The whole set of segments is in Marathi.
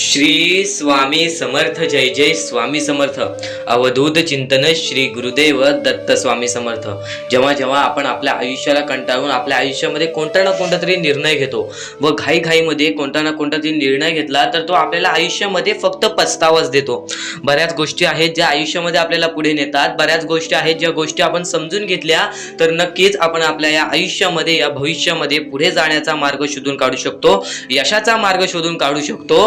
श्री स्वामी समर्थ. जय जय स्वामी समर्थ. अवधूत चिंतन श्री गुरुदेव दत्त स्वामी समर्थ. जेव्हा जेव्हा आपण आपल्या आयुष्याला कंटाळून आपल्या आयुष्यामध्ये कोणता ना कोणता तरी निर्णय घेतो व घाईघाईमध्ये कोणता ना कोणता तरी निर्णय घेतला तर तो आपल्याला आयुष्यामध्ये फक्त पछतावाच देतो. बऱ्याच गोष्टी आहेत ज्या आयुष्यामध्ये आपल्याला पुढे नेतात. बऱ्याच गोष्टी आहेत ज्या गोष्टी आपण समजून घेतल्या तर नक्कीच आपण आपल्या या आयुष्यामध्ये या भविष्यामध्ये पुढे जाण्याचा मार्ग शोधून काढू शकतो. यशाचा मार्ग शोधून काढू शकतो.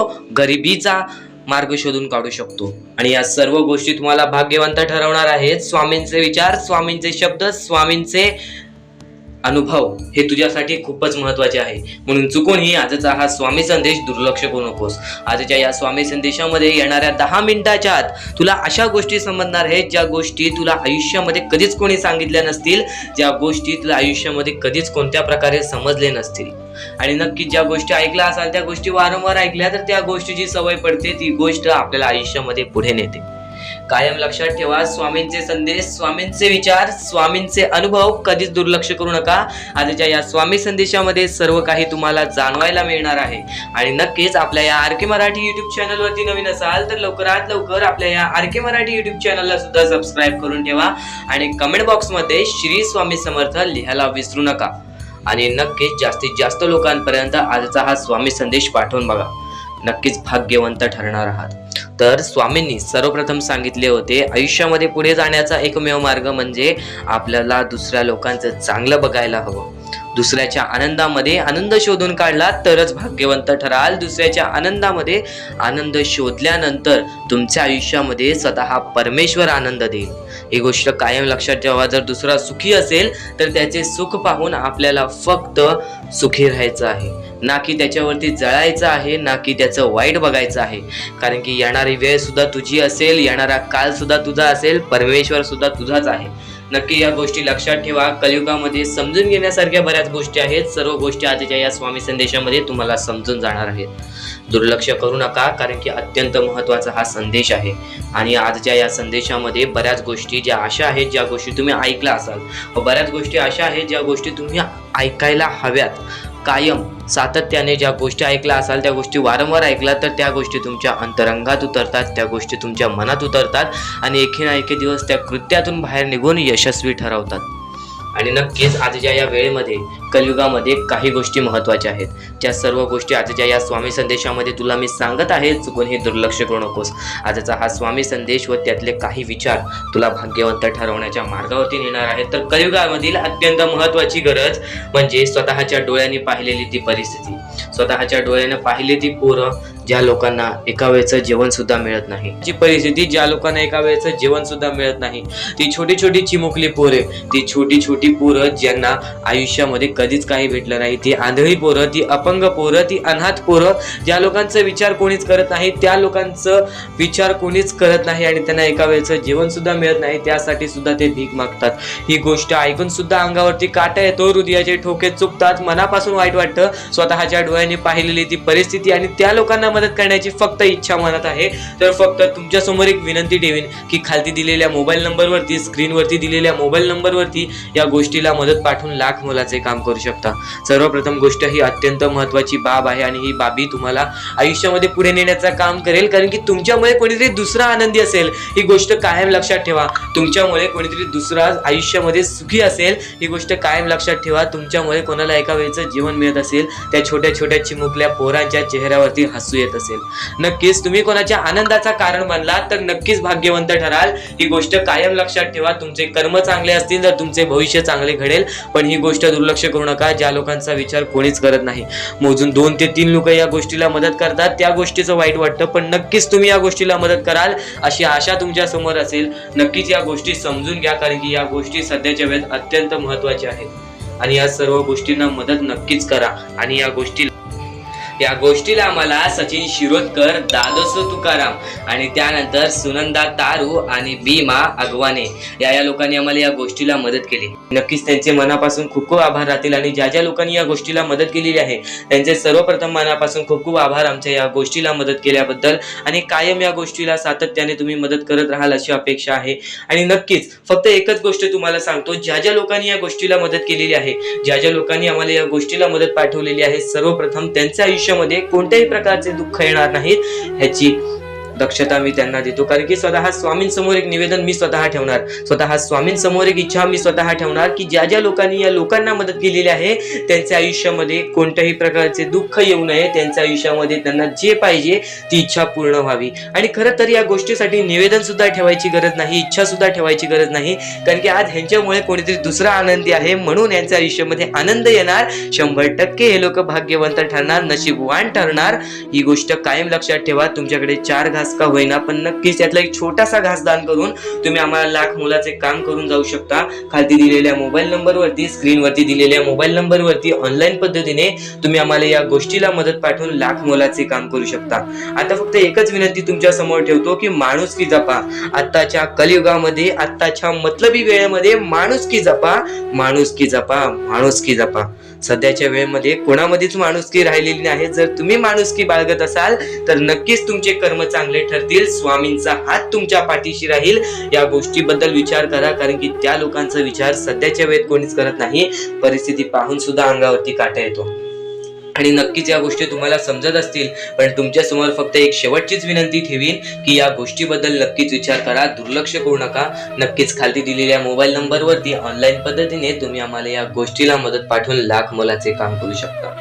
गरिबीचा मार्ग शोधून काढू शकतो. आणि या सर्व गोष्टी तुम्हाला भाग्यवंत ठरवणार आहेत. स्वामींचे विचार, स्वामींचे शब्द, स्वामींचे अनुभव हे तुझ्यासाठी खूपच महत्वाचे आहे. म्हणून चुकूनही आजचा हा स्वामी संदेश दुर्लक्ष करू नकोस. आजच्या या स्वामी संदेशामध्ये येणाऱ्या 10 मिनिटाच्या आत तुला अशा गोष्टी समजणार आहेत ज्या गोष्टी तुला आयुष्यामध्ये कधीच कोणी सांगितल्या नसतील, ज्या गोष्टी तुला आयुष्यामध्ये कधीच कोणत्या प्रकारे समजले नसतील. आणि नक्की ज्या गोष्टी ऐकल्या असाल त्या गोष्टी वारंवार ऐकल्या तर त्या गोष्टीची सवय पडते. ती गोष्ट आपल्याला आयुष्यामध्ये पुढे नेते. कायम लक्षात ठेवा, स्वामींचे संदेश, स्वामींचे विचार, स्वामींचे अनुभव कधीच दुर्लक्ष करू नका. आजच्या या स्वामी संदेशामध्ये सर्व काही तुम्हाला जाणवायला मिळणार आहे. आणि नक्कीच आपल्या या आर के मराठी युट्यूब चॅनलवरती नवीन असाल तर लवकरात लवकर आपल्या या आर के मराठी युट्यूब चॅनलला सुद्धा सबस्क्राईब करून ठेवा. आणि कमेंट बॉक्समध्ये श्री स्वामी समर्थ लिहायला विसरू नका. आणि नक्कीच जास्तीत जास्त लोकांपर्यंत आजचा हा स्वामी संदेश पाठवून बघा. नक्कीच भाग्यवंत ठरणार आहात. तर स्वामींनी सर्वप्रथम सांगितले होते, आयुष्यामध्ये पुढे जाण्याचा एकमेव मार्ग म्हणजे आपल्याला दुसऱ्या लोकांचं चांगलं बघायला हवं. दुसऱ्याच्या आनंदामध्ये आनंद शोधून काढला तरच भाग्यवंत ठराल. दुसऱ्याच्या आनंदामध्ये आनंद शोधल्यानंतर तुमच्या आयुष्यामध्ये स्वतः परमेश्वर आनंद देईल. ही गोष्ट कायम लक्षात ठेवा. जर दुसरा सुखी असेल तर त्याचे सुख पाहून आपल्याला फक्त सुखी राहायचं आहे, ना की त्याच्यावरती जळायचं आहे, ना की त्याचं वाईट बघायचं आहे. कारण की येणारी वेळ सुद्धा तुझी असेल, येणारा काल सुद्धा तुझा असेल, परमेश्वर सुद्धा तुझाच आहे. नक्की या गोष्टी लक्षात ठेवा. कलियुगामध्ये समजून घेण्यासारख्या बऱ्याच गोष्टी आहेत. सर्व गोष्टी आजच्या या स्वामी संदेशामध्ये तुम्हाला समजून जाणार आहेत. दुर्लक्ष करू नका, कारण की अत्यंत महत्त्वाचा हा संदेश आहे. आणि आजच्या या संदेशामध्ये बऱ्याच गोष्टी ज्या अशा आहेत ज्या गोष्टी तुम्ही ऐकल्या असाल, व बऱ्याच गोष्टी अशा आहेत ज्या गोष्टी तुम्ही ऐकायला हव्यात. कायम सातत्याने ज्या गोष्टी ऐकल्या असाल त्या गोष्टी वारंवार ऐकल्या तर त्या गोष्टी तुमच्या अंतरंगात उतरतात, त्या गोष्टी तुमच्या मनात उतरतात आणि एके ना एके दिवस त्या कृत्यातून बाहेर निघून यशस्वी ठरवतात. आणि नक्कीच आजच्या या वेळेमध्ये कलियुगामध्ये काही गोष्टी महत्त्वाच्या आहेत. ज्या सर्व गोष्टी आजच्या या स्वामी संदेशामध्ये तुला मी सांगत आहे. चुकूनही दुर्लक्ष करू नकोस. आजचा हा स्वामी संदेश व त्यातले काही विचार तुला भाग्यवंत ठरवण्याच्या मार्गावरती नेणार आहेत. तर कलियुगामधील अत्यंत महत्त्वाची गरज म्हणजे स्वतःच्या डोळ्यांनी पाहिलेली ती परिस्थिती, स्वतःच्या डोळ्याने पाहिली ती पोरं ज्या लोकांना एका वेळचं जेवण सुद्धा मिळत नाही, जी परिस्थिती ज्या लोकांना एका वेळचं जेवण सुद्धा मिळत नाही, ती छोटी छोटी चिमुकली पोरे, ती छोटी छोटी पोरं ज्यांना आयुष्यामध्ये कधीच काही भेटलं नाही, ती आंधळी पोरं, ती अपंग पोरं, ती अनाथ पोरं, ज्या लोकांचा विचार कोणीच करत नाही, त्या लोकांचं विचार कोणीच करत नाही आणि त्यांना एका वेळचं जेवण सुद्धा मिळत नाही, त्यासाठी सुद्धा ते भीक मागतात. ही गोष्ट ऐकून सुद्धा अंगावरती काटा येतो, हृदयाचे ठोके चुकतात, मनापासून वाईट वाटतं. स्वतःच्या डोळ्यांनी पाहिलेली ती परिस्थिती आणि त्या लोकांना मदत करण्याची फक्त इच्छा मनात आहे. तर फक्त तुमच्या समोर एक विनंती ठेवीन की खालती दिलेल्या मोबाईल नंबरवरती, स्क्रीनवरती दिलेल्या मोबाईल नंबरवरती या गोष्टीला मदत पाठवून लाख मोलाचे काम करू शकता. सर्वप्रथम गोष्ट ही अत्यंत महत्त्वाची बाब आहे आणि ही बाबी तुम्हाला आयुष्यामध्ये पुढे नेण्याचं काम करेल. कारण की तुमच्यामुळे कोणीतरी दुसरा आनंदी असेल, ही गोष्ट कायम लक्षात ठेवा. तुमच्यामुळे कोणीतरी दुसरा आयुष्यामध्ये सुखी असेल, ही गोष्ट कायम लक्षात ठेवा. तुमच्यामुळे कोणाला एका वेळचं जीवन मिळत असेल, त्या छोट्या छोट्या चिमुकल्या पोरांच्या चेहऱ्यावरती हसू येत असेल, नक्कीच तुम्ही कोणाच्या आनंदाचा कारण बनलात तर नक्कीच भाग्यवंत ठराल. ही गोष्ट कायम लक्षात ठेवा. तुमचे कर्म चांगले असतील तर तुमचे भविष्य चांगले घडेल. पण ही गोष्ट दुर्लक्ष करू नका. ज्या लोकांचा विचार कोणीच करत नाही, मोजून 2 ते 3 लोक या गोष्टीला मदत करतात, त्या गोष्टीचं वाईट वाटतं. पण नक्कीच तुम्ही या गोष्टीला मदत कराल अशी आशा तुमच्या समोर असेल. नक्कीच या गोष्टी समजून घ्या, कारण की या गोष्टी सध्याच्या वेळेत अत्यंत महत्त्वाच्या आहेत. आणि या सर्व गोष्टींना मदत नक्कीच करा. आणि या गोष्टीला आम्हाला सचिन शिरोडकर, दादोसो तुकाराम आणि त्यानंतर सुनंदा तारू आणि भीमा अगवाने या लोकांनी आम्हाला या गोष्टीला मदत केली. नक्कीच त्यांचे मनापासून खूप खूप आभार राहतील. आणि ज्या लोकांनी या गोष्टीला मदत केलेली आहे त्यांचे सर्वप्रथम मनापासून खूप खूप आभार आमच्या या गोष्टीला मदत केल्याबद्दल. आणि कायम या गोष्टीला सातत्याने तुम्ही मदत करत राहाल अशी अपेक्षा आहे. आणि नक्कीच फक्त एकच गोष्ट तुम्हाला सांगतो, ज्या लोकांनी या गोष्टीला मदत केलेली आहे, ज्या लोकांनी आम्हाला या गोष्टीला मदत पाठवलेली आहे, सर्वप्रथम त्यांच्या आयुष्यात आयुष्यामध्ये कोणत्याही प्रकारचे दुःख येणार नाहीत ह्याची दक्षता मी त्यांना देतो. कारण की स्वतः स्वामींसमोर एक निवेदन मी स्वतः ठेवणार, स्वतः स्वामींसमोर एक इच्छा मी स्वतः ठेवणार की ज्या ज्या लोकांनी या लोकांना मदत केलेली आहे त्यांच्या आयुष्यामध्ये कोणत्याही प्रकारचे दुःख येऊ नये, त्यांच्या आयुष्यामध्ये त्यांना जे पाहिजे ती इच्छा पूर्ण व्हावी. आणि खरं तर या गोष्टीसाठी निवेदन सुद्धा ठेवायची गरज नाही, इच्छा सुद्धा ठेवायची गरज नाही. कारण की आज ह्यांच्यामुळे कोणीतरी दुसरा आनंदी आहे म्हणून यांच्या आयुष्यामध्ये आनंद येणार. 100% हे लोक भाग्यवंत ठरणार, नशीबवान ठरणार. ही गोष्ट कायम लक्षात ठेवा. तुमच्याकडे 4 घास का होईना पण नक्कीच त्यातला एक छोटासा घास दान करून तुम्ही आम्हाला लाख मोलाचे काम करून जाऊ शकता. खाली दिलेल्या मोबाईल नंबरवरती, स्क्रीनवरती दिलेल्या मोबाईल नंबरवरती ऑनलाईन पद्धतीने तुम्ही आम्हाला या गोष्टीला मदत पाठवून लाख मोलाचे काम करू शकता. आता फक्त एकच विनंती तुमच्या समोर ठेवतो की माणुसकी जपा. आत्ताच्या कलियुगामध्ये, आत्ताच्या मतलबी वेळेमध्ये माणुसकी जपा, माणुसकी जपा, माणुसकी जपा. सध्याच्या वेळेमध्ये कोणामध्येच माणुसकी राहिलेली नाही. जर तुम्ही माणुसकी बाळगत असाल तर नक्कीच तुमचे कर्म चांगले ठरतील. स्वामींचा हात तुमच्या पाठीशी राहील. या गोष्टीबद्दल विचार करा, कारण की त्या लोकांचा विचार सध्याच्या वेळेत कोणीच करत नाही. परिस्थिती पाहून सुद्धा अंगावरती काटा येतो. आणि नक्कीच या गोष्टी तुम्हाला समजत असतील, पण तुमच्या समोर फक्त एक शेवटचीच विनंती ठेवीन की या गोष्टीबद्दल नक्कीच विचार करा, दुर्लक्ष करू नका. नक्कीच खाली दिलेल्या मोबाईल नंबरवरती ऑनलाईन पद्धतीने तुम्ही आम्हाला या गोष्टीला मदत पाठवून लाख मोलाचे काम करू शकता.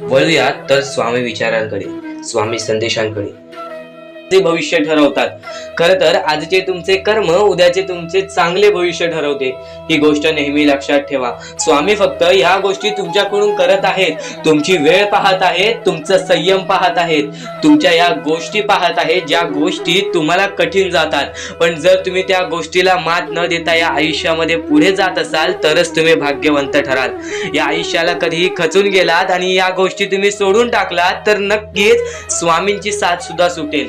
वळूयात तर स्वामी विचारांकडे, स्वामी संदेशांकडे. ते भविष्य ठरवतात. खर तर आजचे तुमचे कर्म उद्याचे तुमचे चांगले भविष्य ठरवते. ही गोष्ट नेहमी लक्षात ठेवा. स्वामी फक्त ह्या गोष्टी तुमच्याकडून करत आहेत, तुमची वेळ पाहत आहेत, तुमचं संयम पाहत आहेत, तुमच्या या गोष्टी पाहत आहेत ज्या गोष्टी तुम्हाला कठीण जातात. पण जर तुम्ही त्या गोष्टीला मात न देता या आयुष्यामध्ये पुढे जात असाल तरच तुम्ही भाग्यवंत ठराल. या आयुष्याला कधीही खचून गेलात आणि या गोष्टी तुम्ही सोडून टाकलात तर नक्कीच स्वामींची साथ सुद्धा सुटेल.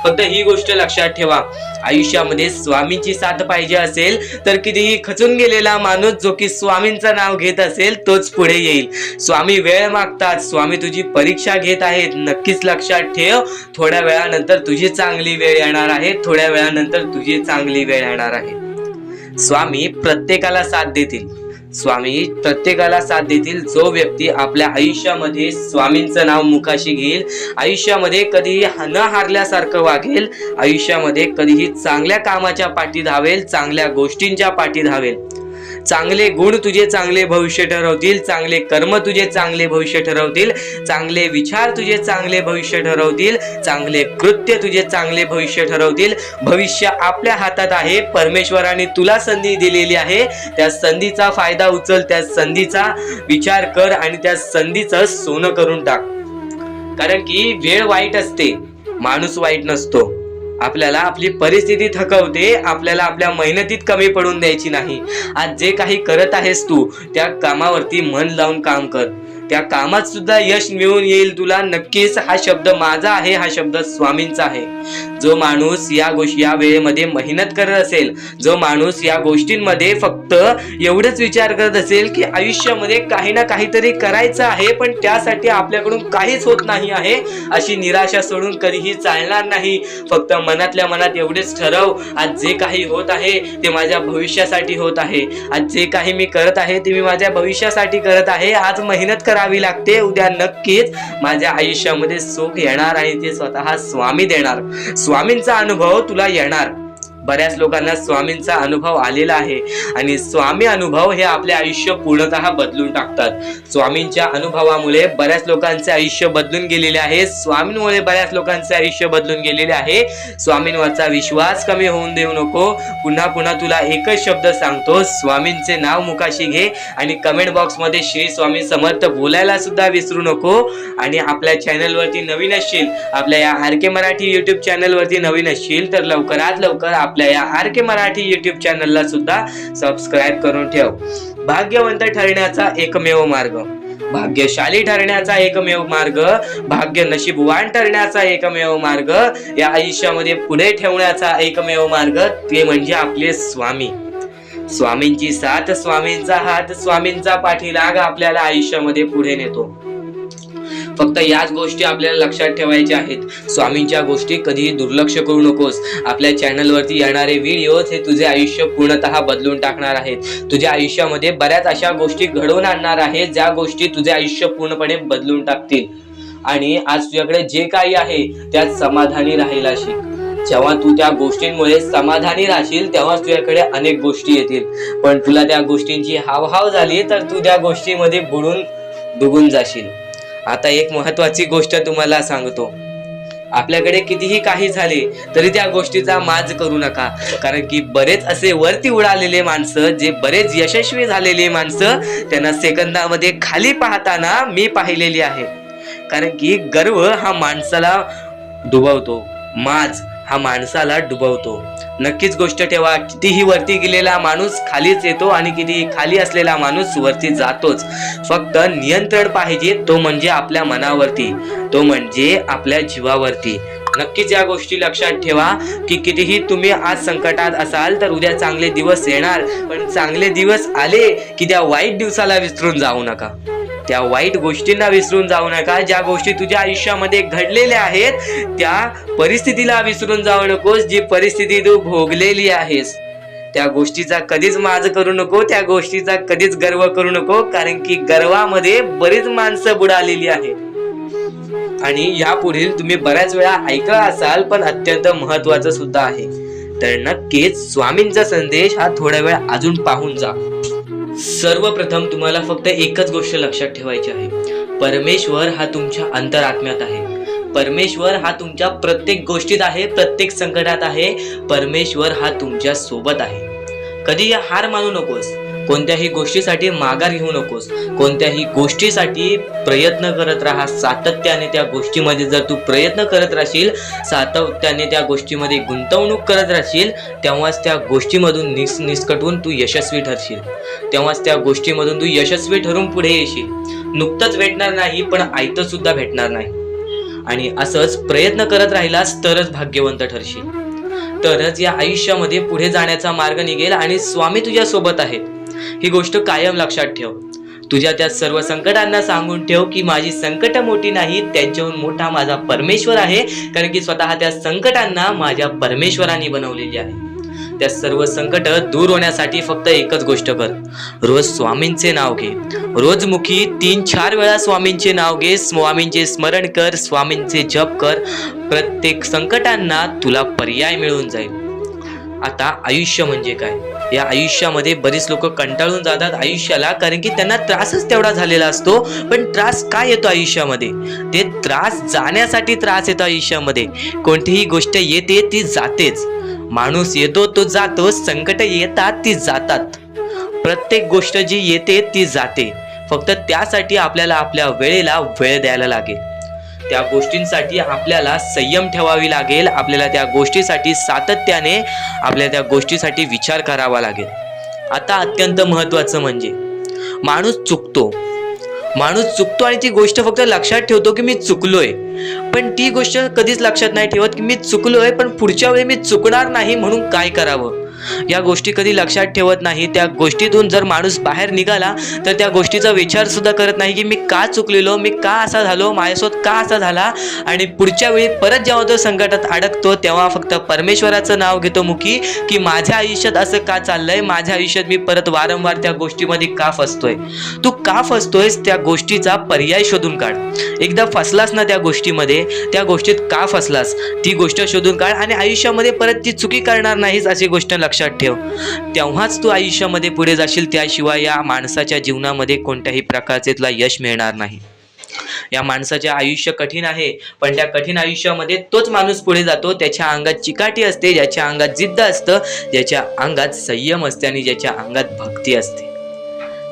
फक्त ही गोष्ट लक्षात ठेवा, आयुष्यामध्ये स्वामींची साथ पाहिजे असेल तर कितीही खचून गेलेला माणूस जो की स्वामींचं नाव घेत असेल तोच पुढे येईल. स्वामी वेळ मागतात, स्वामी तुझी परीक्षा घेत आहेत. नक्कीच लक्षात ठेव, थोड्या वेळानंतर तुझी चांगली वेळ येणार आहे, थोड्या वेळानंतर तुझी चांगली वेळ येणार आहे. स्वामी प्रत्येकाला साथ देतील, स्वामी प्रत्येकाला साथ देतील. जो व्यक्ती आपल्या आयुष्यामध्ये स्वामींचं नाव मुखाशी घेईल, आयुष्यामध्ये कधीही न हारल्यासारखं वागेल, आयुष्यामध्ये कधीही चांगल्या कामाच्या पाठी धावेल, चांगल्या गोष्टींच्या पाठी धावेल. चांगले गुण तुझे चांगले भविष्य ठरवतील, चांगले कर्म तुझे चांगले भविष्य ठरवतील, चांगले विचार तुझे चांगले भविष्य ठरवतील, चांगले कृत्य तुझे चांगले भविष्य ठरवतील. भविष्य आपल्या हातात आहे. परमेश्वराने तुला संधी दिलेली आहे. त्या संधीचा फायदा उचल, त्या संधीचा विचार कर आणि त्या संधीचं सोनं करून टाक. कारण की वेळ वाईट असते, माणूस वाईट नसतो. आपल्याला आपली परिस्थिती थकवते, आपल्याला आपल्या मेहनतीत कमी पडून द्यायची नाही. आज जे काही करत आहेस तू त्या कामावरती मन लावून काम कर, त्या कामात सुद्धा यश मिळून येईल तुला. नक्कीच हा शब्द माझा आहे, हा शब्द स्वामींचा आहे. जो माणूस या वेळेमध्ये मेहनत करत असेल, जो माणूस या गोष्टींमध्ये फक्त एवढंच विचार करत असेल की आयुष्यामध्ये काही ना काहीतरी करायचं आहे पण त्यासाठी आपल्याकडून काहीच होत नाही आहे, अशी निराशा सोडून कधीही चालणार नाही. फक्त मनातल्या मनात एवढेच ठरव, आज जे काही होत आहे ते माझ्या भविष्यासाठी होत आहे. आज जे काही मी करत आहे ते मी माझ्या भविष्यासाठी करत आहे. आज मेहनत करावी लागते, उद्या नक्कीच माझ्या आयुष्यामध्ये सुख येणार आणि ते स्वतः स्वामी देणार. स्वामींचा अनुभव तुला येणार. बऱ्याच लोकांना स्वामींचा अनुभव आलेला आहे आणि स्वामी अनुभव हे आपले आयुष्य पूर्णतः बदलून टाकतात. स्वामींच्या अनुभवामुळे बऱ्याच लोकांचे आयुष्य बदलून गेलेले आहे. स्वामींमुळे बऱ्याच लोकांचे आयुष्य बदलून गेलेले आहे. स्वामींवरचा विश्वास कमी होऊन देऊ नको. पुन्हा पुन्हा तुला एकच शब्द सांगतो, स्वामींचे नाव मुखाशी घे आणि कमेंट बॉक्स मध्ये श्री स्वामी समर्थ बोलायला सुद्धा विसरू नको. आणि आपल्या चॅनलवरती नवीन असशील, आपल्या या RK मराठी YouTube चॅनलवरती नवीन असशील तर लवकरात लवकर आपल्या या RK मराठी YouTube चॅनलला सुद्धा सबस्क्राईब करून ठेव. भाग्यवंत ठरण्याचा एकमेव मार्ग, भाग्यशाली ठरण्याचा एकमेव मार्ग, भाग्य नशीबवान ठरण्याचा एकमेव मार्ग, या आयुष्यामध्ये पुढे ठेवण्याचा एकमेव मार्ग ते म्हणजे आपले स्वामी. स्वामींची साथ, स्वामींचा हात, स्वामींचा पाठीलाग आपल्याला आयुष्यामध्ये पुढे नेतो. फक्त याच गोष्टी आपल्याला लक्षात ठेवायच्या आहेत. स्वामींच्या गोष्टी कधीही दुर्लक्ष करू नकोस. आपल्या चॅनलवरती येणारे व्हिडिओज हे तुझे आयुष्य पूर्णतः बदलून टाकणार आहेत. तुझ्या आयुष्यामध्ये बऱ्याच अशा गोष्टी घडवून आणणार आहेत ज्या गोष्टी तुझे आयुष्य पूर्णपणे बदलून टाकतील. आणि आज तुझ्याकडे जे काही आहे त्यात समाधानी राहायला शिक. जेव्हा तू त्या गोष्टींमुळे समाधानी राहशील तेव्हा तुझ्याकडे अनेक गोष्टी येतील. पण तुला त्या गोष्टींची हावभाव झाली तर तू त्या गोष्टीमध्ये बुडून डुबून जाशील. आता एक महत्वाची गोष्ट तुम्हाला सांगतो, आपल्याकडे कितीही काही झाले तरी त्या गोष्टीचा माज करू नका. कारण की बरेच असे वरती उडालेले माणसं, जे बरेच यशस्वी झालेले माणसं, त्यांना सेकंदामध्ये खाली पाहताना मी पाहिलेली आहे. कारण की गर्व हा माणसाला डुबवतो, माज हा माणसाला डुबवतो. नक्कीच गोष्ट ठेवा, कितीही वरती गेलेला माणूस खालीच येतो आणि कितीही खाली असलेला माणूस वरती जातोच. फक्त नियंत्रण पाहिजे, तो म्हणजे आपल्या मनावरती, तो म्हणजे आपल्या जीवावरती. नक्कीच या गोष्टी लक्षात ठेवा की कितीही तुम्ही आज संकटात असाल तर उद्या चांगले दिवस येणार. पण चांगले दिवस आले की त्या वाईट दिवसाला विसरून जाऊ नका, त्या वाईट गोष्टींना विसरून जाऊ नका. ज्या गोष्टी तुझ्या आयुष्यामध्ये घडलेल्या आहेत त्या परिस्थितीला विसरून जाऊ नकोस. जी परिस्थिती तू भोगलेली आहेस त्या गोष्टीचा कधीच माज करू नको, त्या गोष्टीचा कधीच गर्व करू नको. कारण की गर्वामध्ये बरीच माणसं बुडालेली आहेत. आणि यापुढील तुम्ही बऱ्याच वेळा ऐकलं असाल, पण अत्यंत महत्वाचं सुद्धा आहे. तर नक्कीच स्वामींचा संदेश हा थोडा वेळ अजून पाहून जा. सर्वप्रथम तुम्हाला फक्त एकच गोष्ट लक्षात ठेवायची आहे, परमेश्वर हा तुमच्या अंतरात्म्यात आहे. परमेश्वर हा तुमच्या प्रत्येक गोष्टीत आहे, प्रत्येक संकटात आहे. परमेश्वर हा तुमच्या सोबत आहे. कधी हार मानू नकोस, कोणत्याही गोष्टीसाठी माघार घेऊ नकोस, कोणत्याही गोष्टीसाठी प्रयत्न करत राहा. सातत्याने त्या गोष्टीमध्ये जर तू प्रयत्न करत राहशील, सातत्याने त्या गोष्टीमध्ये गुंतवणूक करत राहशील, तेव्हाच त्या गोष्टीमधून निसकटून तू यशस्वी ठरशील. तेव्हाच त्या गोष्टीमधून तू यशस्वी ठरून पुढे येशील. नुकतंच भेटणार नाही, पण आयतं सुद्धा भेटणार नाही. आणि असंच प्रयत्न करत राहिलास तरच भाग्यवंत ठरशील, तरच या आयुष्यामध्ये पुढे जाण्याचा मार्ग निघेल. आणि स्वामी तुझ्या सोबत आहेत, ही गोष्ट कायम लक्षात ठेव. तुझ्या त्या सर्व संकटांना सांगून ठेव की माझी संकट मोठी नाही, त्यांच्याहून मोठा माझा परमेश्वर आहे. कारण की स्वतः त्या संकटांना माझ्या परमेश्वराने बनवलेली आहे. त्या सर्व संकट दूर होण्यासाठी फक्त एकच गोष्ट कर, रोज स्वामींचे नाव घे. रोज मुखी 3-4 वेळा स्वामींचे नाव घे, स्वामींचे स्मरण कर, स्वामींचे जप कर. प्रत्येक संकटांना तुला पर्याय मिळून जाईल. आता आयुष्य म्हणजे काय? या आयुष्यामध्ये बरीच लोक कंटाळून जातात आयुष्याला, कारण की त्यांना त्रासच तेवढा झालेला असतो. पण त्रास काय येतो आयुष्यामध्ये? ते त्रास जाण्यासाठी त्रास येतो आयुष्यामध्ये. कोणतीही गोष्ट येते ती जातेच, माणूस येतो तो जातो, संकट येतात ती जातात. प्रत्येक गोष्ट जी येते ती जाते. फक्त त्यासाठी आपल्याला आपल्या वेळेला वेळ द्यायला लागेल. त्या गोष्टींसाठी आपल्याला संयम ठेवावी लागेल. आपल्याला त्या गोष्टीसाठी सातत्याने आपल्याला त्या गोष्टीसाठी विचार करावा लागेल. आता अत्यंत महत्वाचं म्हणजे माणूस चुकतो आणि ती गोष्ट फक्त लक्षात ठेवतो की मी चुकलोय, पण ती गोष्ट कधीच लक्षात नाही ठेवत की मी चुकलोय, पण पुढच्या वेळी मी चुकणार नाही म्हणून काय करावं. या गोष्टी कधी लक्षात ठेवत नाही. त्या गोष्टीतून जर माणूस बाहेर निघाला तर त्या गोष्टीचा विचार सुद्धा करत नाही की मी का चुकलेलो, मी का असा झालो, माझ्यासोबत का असा झाला. आणि पुढच्या वेळी परत जेव्हा तो संकटात अडकतो तेव्हा फक्त परमेश्वराचं नाव घेतो मुखी की माझ्या आयुष्यात असं का चाललंय, माझ्या आयुष्यात मी परत वारंवार त्या गोष्टीमध्ये का फसतोय. तू का फसतोयस त्या गोष्टीचा पर्याय शोधून काढ. एकदा फसलास ना त्या गोष्टीमध्ये, त्या गोष्टीत का फसलास ती गोष्ट शोधून काढ आणि आयुष्यामध्ये परत ती चुकी करणार नाहीस अशी गोष्ट लक्षात ठेव. तेव्हाच तू आयुष्यामध्ये पुढे जाशील. त्याशिवाय या माणसाच्या जीवनामध्ये कोणत्याही प्रकारचे तुला यश मिळणार नाही. या माणसाचे आयुष्य कठीण आहे, पण त्या कठीण आयुष्यामध्ये तोच माणूस पुढे जातो. त्याच्या अंगात चिकाटी असते, ज्याच्या अंगात जिद्द असतं, ज्याच्या अंगात संयम असते आणि ज्याच्या अंगात भक्ती असते.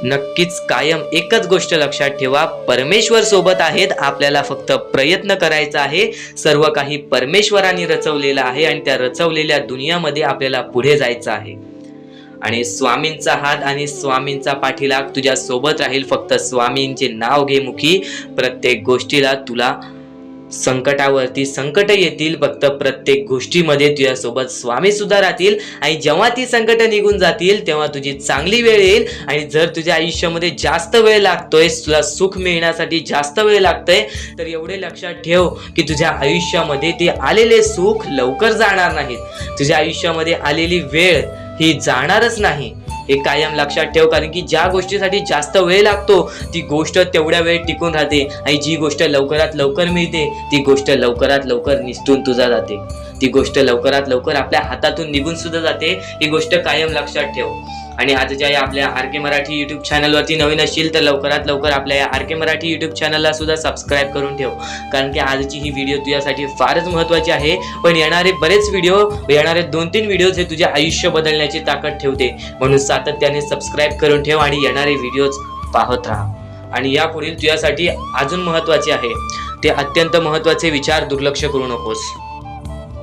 नक्कीच कायम एकच गोष्ट लक्षात ठेवा, परमेश्वर सोबत आहेत. आपल्याला फक्त प्रयत्न करायचा आहे. सर्व काही परमेश्वराने रचवलेलं आहे आणि त्या रचवलेल्या दुनियामध्ये आपल्याला पुढे जायचं आहे. आणि स्वामींचा हात आणि स्वामींचा पाठीलाग तुझ्या सोबत राहील. फक्त स्वामींचे नाव घे मुखी. प्रत्येक गोष्टीला तुला संकटावरती संकट येतील, फक्त प्रत्येक गोष्टीमध्ये तुझ्यासोबत स्वामी सुद्धा राहतील. आणि जेव्हा ती संकट निघून जातील तेव्हा तुझी चांगली वेळ येईल. आणि जर तुझ्या आयुष्यामध्ये जास्त वेळ लागतोय, तुला सुख मिळण्यासाठी जास्त वेळ लागतोय, तर एवढे लक्षात ठेव की तुझ्या आयुष्यामध्ये ते आलेले सुख लवकर जाणार नाहीत. तुझ्या आयुष्यामध्ये आलेली वेळ ही जाणारच नाही. हे कायम लक्षात ठेव, कारण की ज्या गोष्टीसाठी जास्त वेळ लागतो ती गोष्ट तेवढ्या वेळ टिकून राहते, आणि जी गोष्ट लवकरात लवकर मिळते ती गोष्ट लवकरात लवकर निसटून तुझा जाते, ती गोष्ट लवकरात लवकर आपल्या हातातून निघून सुद्धा जाते. ही गोष्ट कायम लक्षात ठेव. आणि आजच्या या आपल्या आर के मराठी युट्यूब चॅनलवरती नवीन असशील तर लवकरात लवकर आपल्या या आर के मराठी युट्यूब चॅनलला सुद्धा सबस्क्राईब करून ठेव, कारण की आजची ही व्हिडिओ तुझ्यासाठी फारच महत्त्वाची आहे. पण येणारे बरेच व्हिडिओ, येणारे 2-3 व्हिडिओज हे तुझे आयुष्य बदलण्याची ताकद ठेवते, म्हणून सातत्याने सबस्क्राईब करून ठेव आणि येणारे व्हिडिओज पाहत राहा. आणि यापुढील तुझ्यासाठी अजून महत्त्वाचे आहे ते अत्यंत महत्त्वाचे विचार दुर्लक्ष करू नकोस.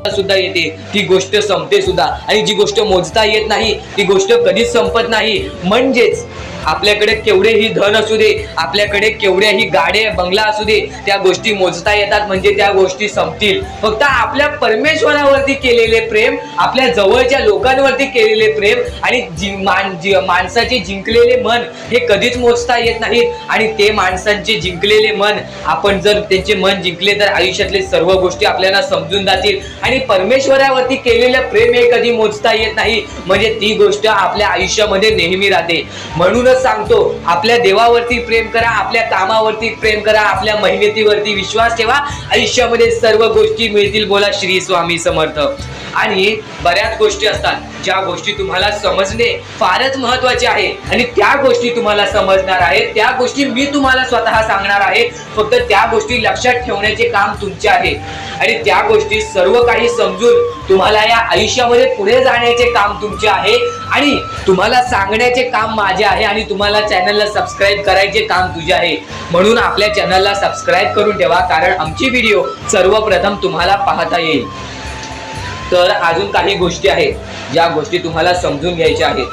सुद्धा येते ती गोष्ट संपते सुद्धा, आणि जी गोष्ट मोजता येत नाही ती गोष्ट कधीच संपत नाही. म्हणजेच आपल्याकडे केवढेही धन असू दे, आपल्याकडे केवढ्याही गाड्या बंगला असू दे, त्या गोष्टी मोजता येतात म्हणजे त्या गोष्टी संपतील. फक्त आपल्या परमेश्वरावरती केलेले प्रेम, आपल्या जवळच्या लोकांवरती केलेले प्रेम आणि माणसाचे जिंकलेले मन हे कधीच मोजता येत नाहीत. आणि ते माणसांचे जिंकलेले मन, आपण जर त्यांचे मन जिंकले तर आयुष्यातले सर्व गोष्टी आपल्याला समजून जातील. आणि परमेश्वरावरती केलेलं प्रेम हे कधी मोजता येत नाही, म्हणजे ती गोष्ट आपल्या आयुष्यामध्ये नेहमी राहते. म्हणूनच सांगतो, आपल्या देवावरती प्रेम करा, आपल्या कामावरती प्रेम करा, आपल्या मेहनतीवरती विश्वास ठेवा, आयुष्यामध्ये सर्व गोष्टी मिळतील. बोला श्री स्वामी समर्थ. आणि बऱ्याच गोष्टी असतात ज्या गोष्टी तुम्हाला समजणे फारच महत्त्वाचे आहे, आणि त्या गोष्टी तुम्हाला समजणार आहेत, त्या गोष्टी मी तुम्हाला स्वतः सांगणार आहे. फक्त त्या गोष्टी लक्षात ठेवण्याचे काम तुमचे आहे, आणि त्या गोष्टी सर्व काही समजून तुम्हाला या आयुष्यामध्ये पुढे जाण्याचे काम तुमचे आहे, आणि तुम्हाला सांगण्याचे काम माझे आहे, आणि तुम्हाला चॅनलला सबस्क्राईब करायचे काम तुझे आहे. म्हणून आपल्या चॅनलला सबस्क्राईब करून ठेवा, कारण आमची व्हिडिओ सर्वप्रथम तुम्हाला पाहता येईल. तर अजून काही गोष्टी आहेत ज्या गोष्टी तुम्हाला समजून घ्यायच्या आहेत.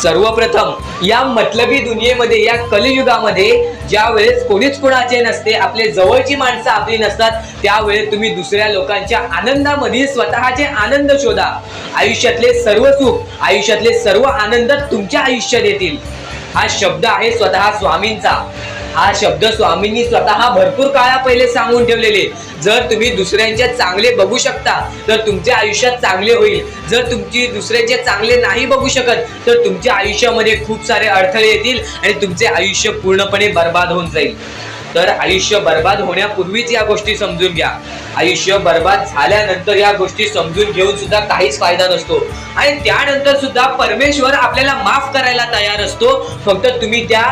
सर्वप्रथम, या मतलबी दुनियेमध्ये, या कलियुगामध्ये ज्या वेळेस कोणीच कोणाचे नसते, आपले जवळची माणसं आपली नसतात, त्यावेळेस तुम्ही दुसऱ्या लोकांच्या आनंदामध्ये स्वतःचे आनंद शोधा. आयुष्यातले सर्व सुख, आयुष्यातले सर्व आनंद तुमच्या आयुष्यात येतील. हा शब्द आहे स्वतः स्वामींचा. हा शब्द स्वामींनी स्वतः भरपूर काळा पहिले सांगून ठेवलेले. जर तुम्ही दुसऱ्यांचे चांगले बघू शकता तर तुमच्या आयुष्यात चांगले होईल. जर तुमची दुसऱ्याचे चांगले नाही बघू शकत तर तुमच्या आयुष्यामध्ये खूप सारे अडथळे येतील आणि तुमचे आयुष्य पूर्णपणे बर्बाद होऊन जाईल. तर आयुष्य बर्बाद होण्यापूर्वीच या गोष्टी समजून घ्या. आयुष्य बर्बाद झाल्यानंतर या गोष्टी समजून घेऊन सुद्धा काहीच फायदा नसतो, आणि त्यानंतर सुद्धा परमेश्वर आपल्याला माफ करायला तयार असतो. फक्त तुम्ही त्या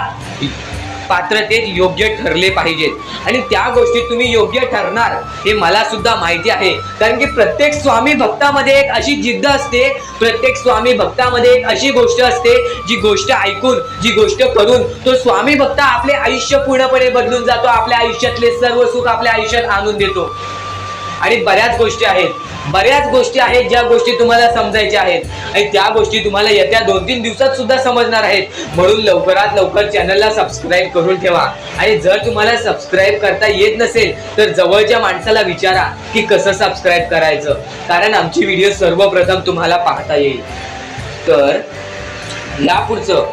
पात्रतेत योग्य ठरले पाहिजेत, आणि त्या गोष्टी तुम्ही योग्य ठरणार हे मला सुद्धा माहिती आहे. कारण की प्रत्येक स्वामी भक्तामध्ये एक अशी जिद्द असते, प्रत्येक स्वामी भक्तामध्ये एक अशी गोष्ट असते, जी गोष्ट ऐकून, जी गोष्ट करून तो स्वामी भक्त आपले आयुष्य पूर्णपणे बदलून जातो, आपल्या आयुष्यातले सर्व सुख आपल्या आयुष्यात आणून देतो. आणि बऱ्याच गोष्टी आहेत ज्या गोष्टी तुम्हाला समजायच्या आहेत, आणि त्या गोष्टी तुम्हाला येत्या 2-3 दिवसात सुद्धा समजणार आहेत. म्हणून लवकरात लवकर चॅनलला सबस्क्राईब करून ठेवा. आणि जर तुम्हाला सबस्क्राईब करता येत नसेल तर जवळच्या माणसाला विचारा की कसं सबस्क्राईब करायचं, कारण आमची व्हिडिओ सर्वप्रथम तुम्हाला पाहता येईल. तर यापुढचं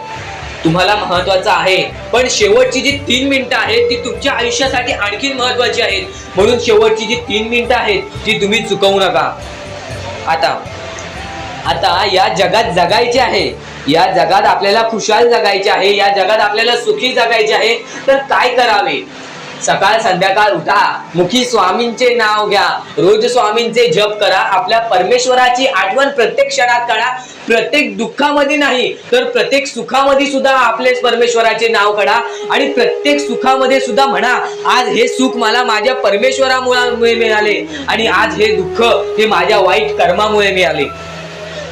तुम्हाला महत्वाचं आहे, पण शेवटची जी 3 मिनिटं आहेत ती तुमच्या आयुष्यासाठी आणखी महत्वाची आहेत. म्हणून शेवटची जी 3 मिनिटं आहेत ती तुम्ही चुकवू नका. आता या जगात जगायचे आहे, या जगात आपल्याला खुशाल जगायचे आहे, या जगात आपल्याला सुखी जगायचे आहे. तर काय करावे? सकाळ संध्याकाळ उठा, मुखी स्वामींचे नाव घ्या, रोज स्वामींचे जप करा, आपल्या परमेश्वराची आठवण प्रत्येक क्षणात काढा. प्रत्येक दुःखामध्ये नाही तर प्रत्येक सुखामध्ये सुद्धा आपले परमेश्वराचे नाव काढा, आणि प्रत्येक सुखामध्ये सुद्धा म्हणा, आज हे सुख मला माझ्या परमेश्वरामुळे मिळाले, आणि आज हे दुःख हे माझ्या वाईट कर्मामुळे मिळाले,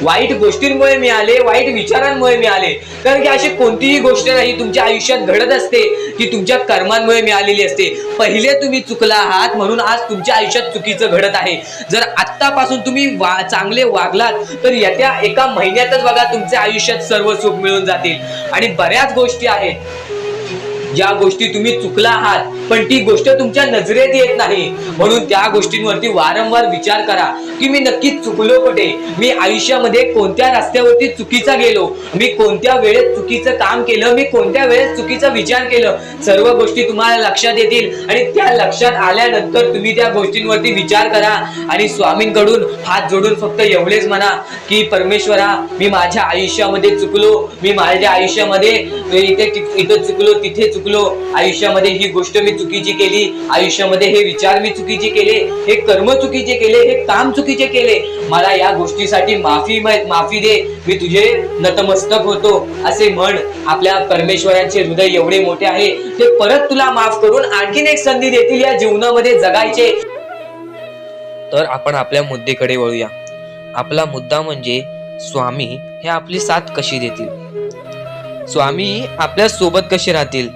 वाईट गोष्टींमुळे मिळाले, वाईट विचारांमुळे मिळाले. कारण की अशी कोणतीही गोष्ट नाही तुमच्या आयुष्यात घडत असते की तुमच्या कर्मांमुळे मिळालेली असते. पहिले तुम्ही चुकला आहात म्हणून आज तुमच्या आयुष्यात चुकीचं घडत आहे. जर आत्तापासून तुम्ही चांगले वागलात तर येत्या 1 महिन्यातच बघा तुमच्या आयुष्यात सर्व सुख मिळून जातील. आणि बऱ्याच गोष्टी आहेत ज्या गोष्टी तुम्ही चुकला आहात पण ती गोष्ट तुमच्या नजरेत येत नाही, म्हणून त्या गोष्टींवरती वारंवार विचार करा की मी नक्कीच चुकलो कुठे, मी आयुष्यामध्ये कोणत्या रस्त्यावरती चुकीचा गेलो, मी कोणत्या वेळेत चुकीचं काम केलं, मी कोणत्या वेळेस चुकीचा विचार केलं. सर्व गोष्टी तुम्हाला लक्षात येतील आणि त्या लक्षात आल्यानंतर तुम्ही त्या गोष्टींवरती विचार करा आणि स्वामींकडून हात जोडून फक्त एवढेच म्हणा की परमेश्वरा, मी माझ्या आयुष्यामध्ये चुकलो, मी माझ्या आयुष्यामध्ये इथं चुकलो, तिथे चुकलो, आयुष्यामध्ये ही गोष्ट मी चुकीची केली, आयुष्यामध्ये हे विचार मी चुकीचे केले, हे कर्म चुकीचे केले, हे काम चुकीचे केले, मला या गोष्टीसाठी माफी दे, मी तुझे नतमस्तक होतो असे म्हण. आपल्या परमेश्वरांचे हृदय एवढे मोठे आहे, ते परत तुला माफ करून आणखीन एक संधी देतील या जीवनामध्ये जगायचे. तर आपण आपल्या मुद्द्याकडे वळूया. आपला मुद्दा म्हणजे स्वामी हे आपली साथ कशी देतील, स्वामी आपल्या सोबत कसे राहतील,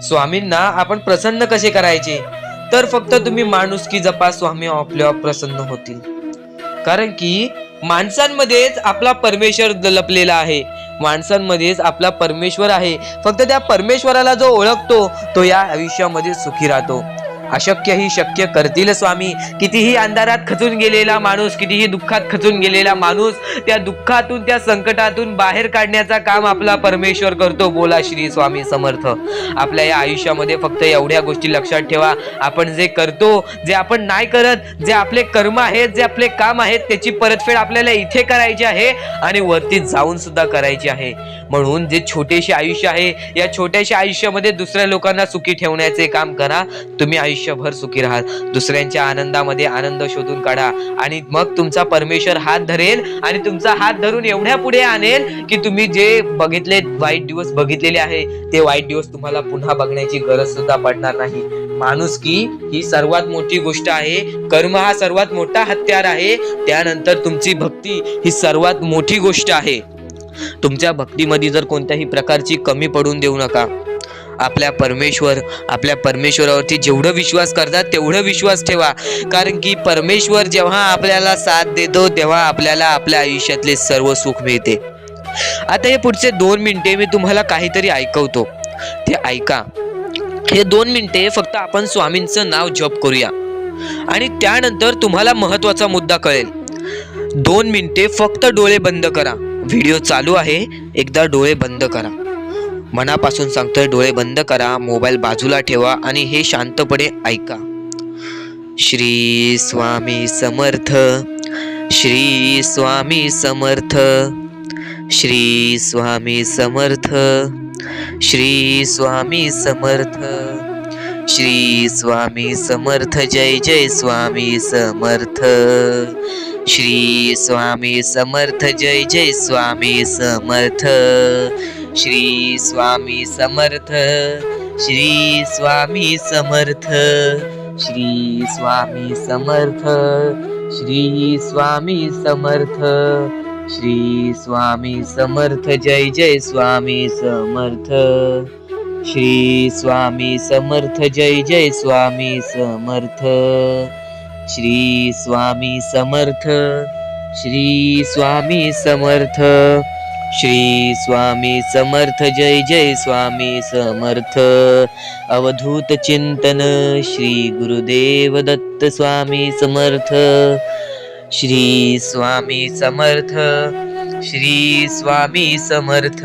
स्वामींना आपण प्रसन्न कसे करायचे. तर फक्त तुम्ही माणुसकी जपा, स्वामी आपल्या प्रसन्न होतील. कारण की माणसांमध्येच आपला परमेश्वर लपलेला आहे, माणसांमध्येच आपला परमेश्वर आहे. फक्त त्या परमेश्वराला जो ओळखतो तो या आयुष्यामध्ये सुखी राहतो. अशक्य ही शक्य करतील स्वामी. कितीही अंधारात खचून गेलेला माणूस, कितीही दुःखात खचून गेलेला माणूस, त्या दुःखातून त्या संकटातून बाहेर काढण्याचा काम आपला परमेश्वर करतो. बोला श्री स्वामी समर्थ. आपल्या या आयुष्यामध्ये फक्त एवढ्या गोष्टी लक्षात ठेवा, आपण जे करतो, जे आपण नाही करत, जे आपले कर्म आहेत, जे आपले काम आहेत, त्याची परतफेड आपल्याला इथे करायची आहे आणि वरती जाऊन सुद्धा करायची आहे. म्हणून जे छोटेसे आयुष्य आहे, या छोट्याशा आयुष्यामध्ये दुसऱ्या लोकांना सुखी ठेवण्याचे काम करा. तुम्ही आयुष्यभर सुखी राहा. दुसऱ्यांच्या आनंदामध्ये आनंद शोधून काढा आणि मग तुमचा परमेश्वर हात धरेल आणि तुमचा हात धरून एवढ्या पुढे आणेल की तुम्ही जे बघितले वाईट दिवस बघितलेले आहे ते वाईट दिवस तुम्हाला पुन्हा बघण्याची गरज सुद्धा पडणार नाही. माणुसकी ही सर्वात मोठी गोष्ट आहे, कर्म हा सर्वात मोठा हत्यार आहे, त्यानंतर तुमची भक्ती ही सर्वात मोठी गोष्ट आहे. तुमच्या भक्तीमध्ये जर कोणत्याही प्रकारची कमी पडून देऊ नका. आपल्या परमेश्वरावरती जेवढं विश्वास करतात तेवढं विश्वास ठेवा. कारण की परमेश्वर जेव्हा आपल्याला साथ देतो तेव्हा आपल्याला आपल्या आयुष्यातले सर्व सुख मिळते. आता हे पुढचे 2 मिनिटे मी तुम्हाला काहीतरी ऐकवतो, ते ऐका. हे 2 मिनिटे फक्त आपण स्वामींचं नाव जप करूया आणि त्यानंतर तुम्हाला महत्वाचा मुद्दा कळेल. 2 मिनिटे फक्त डोळे बंद करा. व्हिडिओ चालू आहे, एकदा डोळे बंद करा. मनापासून सांगतोय, डोळे बंद करा, मोबाईल बाजूला ठेवा आणि हे शांतपणे ऐका. श्री स्वामी समर्थ, श्री स्वामी समर्थ, श्री स्वामी समर्थ, श्री स्वामी समर्थ, श्री स्वामी समर्थ. जय जय स्वामी समर्थ. श्री स्वामी समर्थ. जय जय स्वामी समर्थ. श्री स्वामी समर्थ. श्री स्वामी समर्थ. श्री स्वामी समर्थ. श्री स्वामी समर्थ. श्री स्वामी समर्थ. जय जय स्वामी समर्थ. श्री स्वामी समर्थ. जय जय स्वामी समर्थ. श्री स्वामी समर्थ. श्री स्वामी समर्थ. श्री स्वामी समर्थ. जय जय स्वामी समर्थ. अवधूत चिंतन श्री गुरुदेव दत्त स्वामी समर्थ. श्री स्वामी समर्थ. श्री स्वामी समर्थ.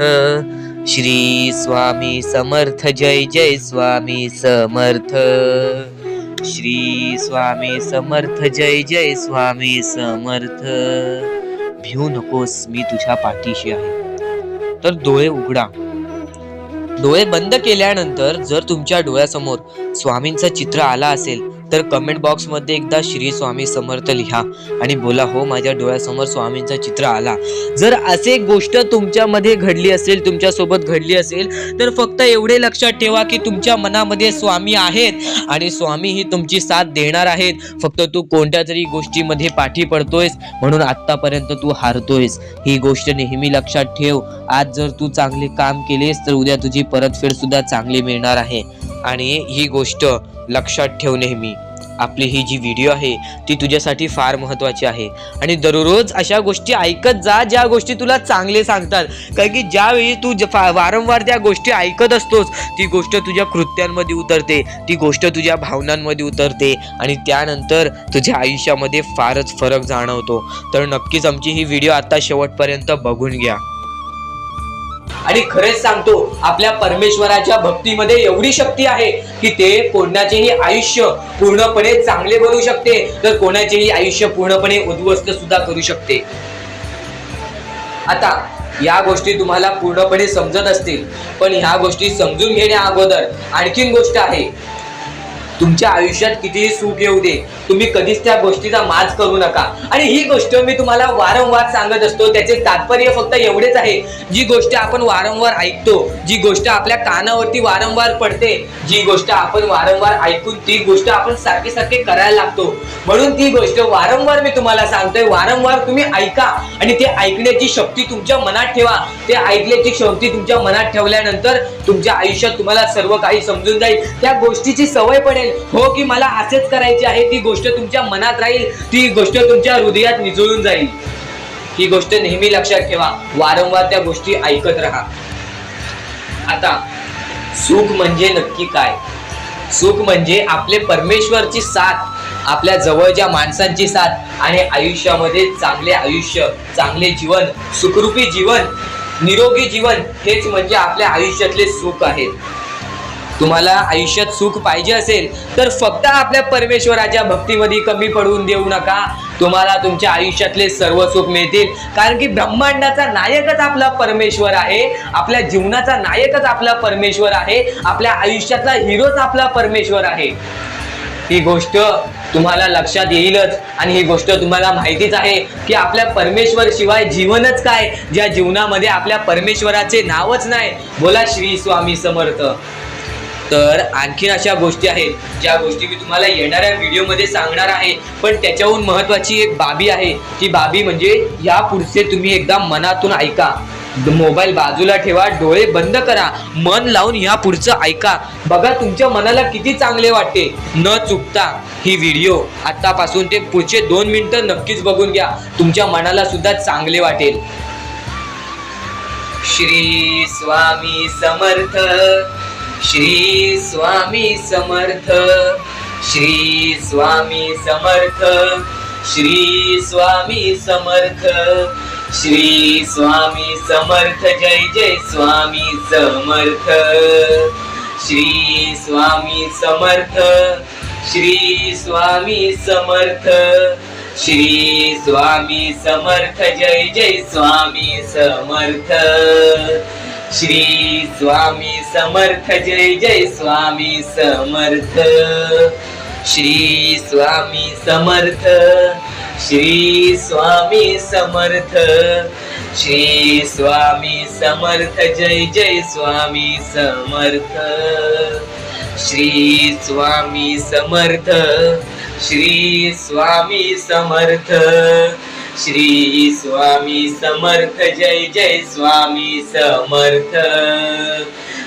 श्री स्वामी समर्थ. जय जय स्वामी समर्थ. श्री स्वामी समर्थ. जय जय स्वामी समर्थ. भिवू नकोस, मी तुझ्या पाठीशी आहे. तर डोळे उघडा. डोळे बंद केल्यानंतर जर तुमच्या डोळ्यासमोर स्वामींचं चित्र आला असेल तर कमेंट बॉक्स मध्ये एकदा श्री स्वामी समर्थ लिहा आणि बोला, हो माझ्या डोळ्यासमोर स्वामींचं चित्र आला. जर असे गोष्ट तुमच्यामध्ये घडली असेल, तुमच्या सोबत घडली असेल, तर फक्त एवढे लक्षात ठेवा की तुमच्या मनामध्ये स्वामी आहेत आणि स्वामी ही तुमची साथ देणार आहेत. फक्त तू कोणत्या तरी गोष्टीमध्ये पाठी पडतोयस म्हणून आतापर्यंत तू हारतोयस. ही गोष्ट नेहमी लक्षात ठेव. आज जर तू चांगले काम केलेस तर उद्या तुझी परतफेड सुद्धा चांगली मिळणार आहे आणि ही गोष्ट लक्षात ठेव नेहमी. आपली ही जी व्हिडिओ आहे ती तुझ्यासाठी फार महत्त्वाची आहे आणि दररोज अशा गोष्टी ऐकत जा ज्या गोष्टी तुला चांगले सांगतात. कारण की ज्यावेळी तू वारंवार त्या गोष्टी ऐकत असतोस ती गोष्ट तुझ्या कृत्यांमध्ये उतरते, ती गोष्ट तुझ्या भावनांमध्ये उतरते आणि त्यानंतर तुझ्या आयुष्यामध्ये फारच फरक जाणवतो. तर नक्कीच आमची ही व्हिडिओ आता शेवटपर्यंत बघून घ्या. आणि खरेच सांगतो, आपल्या परमेश्वराच्या भक्तीमध्ये एवढी शक्ती आहे की ते कोणाचेही आयुष्य पूर्णपणे चांगले बनवू शकते, तर कोणाचेही आयुष्य पूर्णपणे उद्ध्वस्त सुद्धा करू शकते. आता या गोष्टी तुम्हाला पूर्णपणे समजत असतील, पण ह्या गोष्टी समजून घेण्या अगोदर आणखीन गोष्ट आहे. तुमच्या आयुष्यात कितीही सुख येऊ दे, तुम्ही कधीच त्या गोष्टीचा माज करू नका. आणि ही गोष्ट मी तुम्हाला वारंवार सांगत असतो. त्याचे तात्पर्य फक्त एवढेच आहे, जी गोष्ट आपण वारंवार ऐकतो, जी गोष्ट आपल्या कानावरती वारंवार पडते, जी गोष्ट आपण वारंवार ऐकून ती गोष्ट आपण सारखे सारखे करायला लागतो, म्हणून ती गोष्ट वारंवार मी तुम्हाला सांगतोय. वारंवार तुम्ही ऐका आणि ते ऐकण्याची शक्ती तुमच्या मनात ठेवा. ते ऐकण्याची शक्ती तुमच्या मनात ठेवल्यानंतर तुमच्या आयुष्यात तुम्हाला सर्व काही समजून जाईल. त्या गोष्टीची सवय पडेल. हो की मला असेच करायचे आहे, ती गोष्ट तुमच्या मनात राहील, ती गोष्ट तुमच्या हृदयात मिसळून जाईल. ही गोष्ट नेहमी लक्षात ठेवा. वारंवार त्या गोष्टी ऐकत राहा. आता सुख म्हणजे नक्की काय? सुख म्हणजे आपले परमेश्वरची साथ, आपल्या जवळच्या माणसांची साथ आणि आयुष्यामध्ये चांगले आयुष्य, चांगले जीवन, सुखरूपी जीवन, निरोगी जीवन, हेच म्हणजे आपल्या आयुष्यातले सुख आहे. तुम्हाला आयुष्यात सुख पाहिजे असेल तर फक्त आपल्या परमेश्वराच्या भक्तीमध्ये कमी पडून देऊ नका. तुम्हाला तुमच्या आयुष्यातले सर्व सुख मिळतील. कारण की ब्रह्मांडाचा नायकच आपला परमेश्वर आहे, आपल्या जीवनाचा नायकच आपला परमेश्वर आहे, आपल्या आयुष्यातला हिरोच आपला परमेश्वर आहे. ही गोष्ट तुम्हाला लक्षात येईलच आणि ही गोष्ट तुम्हाला माहितीच आहे की आपल्या परमेश्वर शिवाय जीवनच काय, ज्या जीवनामध्ये आपल्या परमेश्वराचे नावच नाही. बोला श्री स्वामी समर्थ. तर आणखीन अशा गोष्टी आहेत ज्या गोष्टी मी तुम्हाला येणाऱ्या व्हिडिओमध्ये सांगणार आहे, पण त्याच्याहून महत्त्वाची एक बाबी आहे. ती बाबी म्हणजे या पुढचे तुम्ही एकदा मनातून ऐका. मोबाईल बाजूला ठेवा, डोळे बंद करा, मन लावून या पुढचं ऐका. बघा तुमच्या मनाला किती चांगले वाटते. न चुकता ही व्हिडिओ आतापासून ते पुढचे 2 मिनिटं नक्कीच बघून घ्या. तुमच्या मनाला सुद्धा चांगले वाटेल. श्री स्वामी समर्थ, श्री स्वामी समर्थ, श्री स्वामी समर्थ, श्री स्वामी समर्थ, श्री स्वामी समर्थ. जय जय स्वामी समर्थ. श्री स्वामी समर्थ, श्री स्वामी समर्थ, श्री स्वामी समर्थ. जय जय स्वामी समर्थ. श्री स्वामी समर्थ. जय जय स्वामी समर्थ. श्री स्वामी समर्थ, श्री स्वामी समर्थ, श्री स्वामी समर्थ. जय जय स्वामी समर्थ. श्री स्वामी समर्थ, श्री स्वामी समर्थ, श्री स्वामी समर्थ. जय जय स्वामी समर्थ.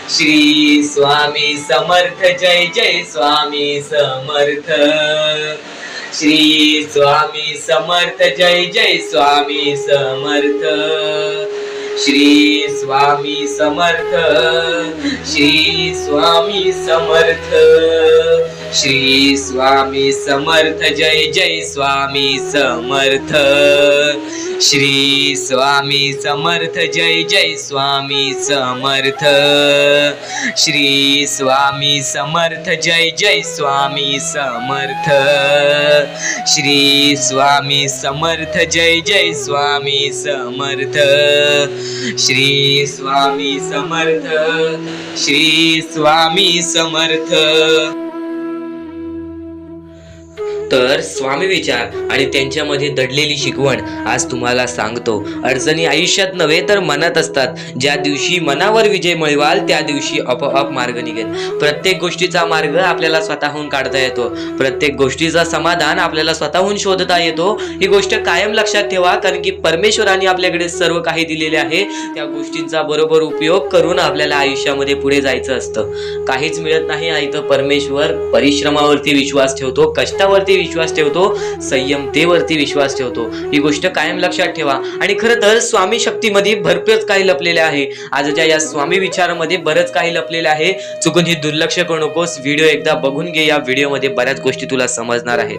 श्री स्वामी समर्थ. जय जय स्वामी समर्थ. श्री स्वामी समर्थ. जय जय स्वामी समर्थ. श्री स्वामी समर्थ. श्री स्वामी समर्थ. श्री स्वामी समर्थ. जय जय स्वामी समर्थ. श्री स्वामी समर्थ. जय जय स्वामी समर्थ. श्री स्वामी समर्थ. जय जय स्वामी समर्थ. श्री स्वामी समर्थ. जय जय स्वामी समर्थ. श्री स्वामी समर्थ. श्री स्वामी समर्थ. तर स्वामी विचार आणि त्यांच्यामध्ये दडलेली शिकवण आज तुम्हाला सांगतो. अडचणी आयुष्यात नव्हे तर मनात असतात. ज्या दिवशी मनावर विजय मिळवाल त्या दिवशी आपोआप मार्ग निघेल. प्रत्येक गोष्टीचा मार्ग आपल्याला स्वतःहून काढता येतो. प्रत्येक गोष्टीचा समाधान आपल्याला स्वतःहून शोधता येतो. ही गोष्ट कायम लक्षात ठेवा, कारण की परमेश्वराने आपल्याकडे सर्व काही दिलेले आहे. त्या गोष्टींचा बरोबर उपयोग करून आपल्याला आयुष्यामध्ये पुढे जायचं असतं. काहीच मिळत नाही आणि तर परमेश्वर परिश्रमावरती विश्वास ठेवतो, कष्टावरती विश्वास ठेवतो, संयमतेवरती विश्वास ठेवतो. ही गोष्ट कायम लक्षात ठेवा. आणि खरं तर स्वामी शक्तीमध्ये भरपूरच काही लपलेले आहे. आजच्या या स्वामी विचारामध्ये बरंच काही लपलेलं आहे. चुकून ही दुर्लक्ष करू नकोस. व्हिडिओ एकदा बघून घे. या व्हिडिओमध्ये बऱ्याच गोष्टी तुला समजणार आहेत.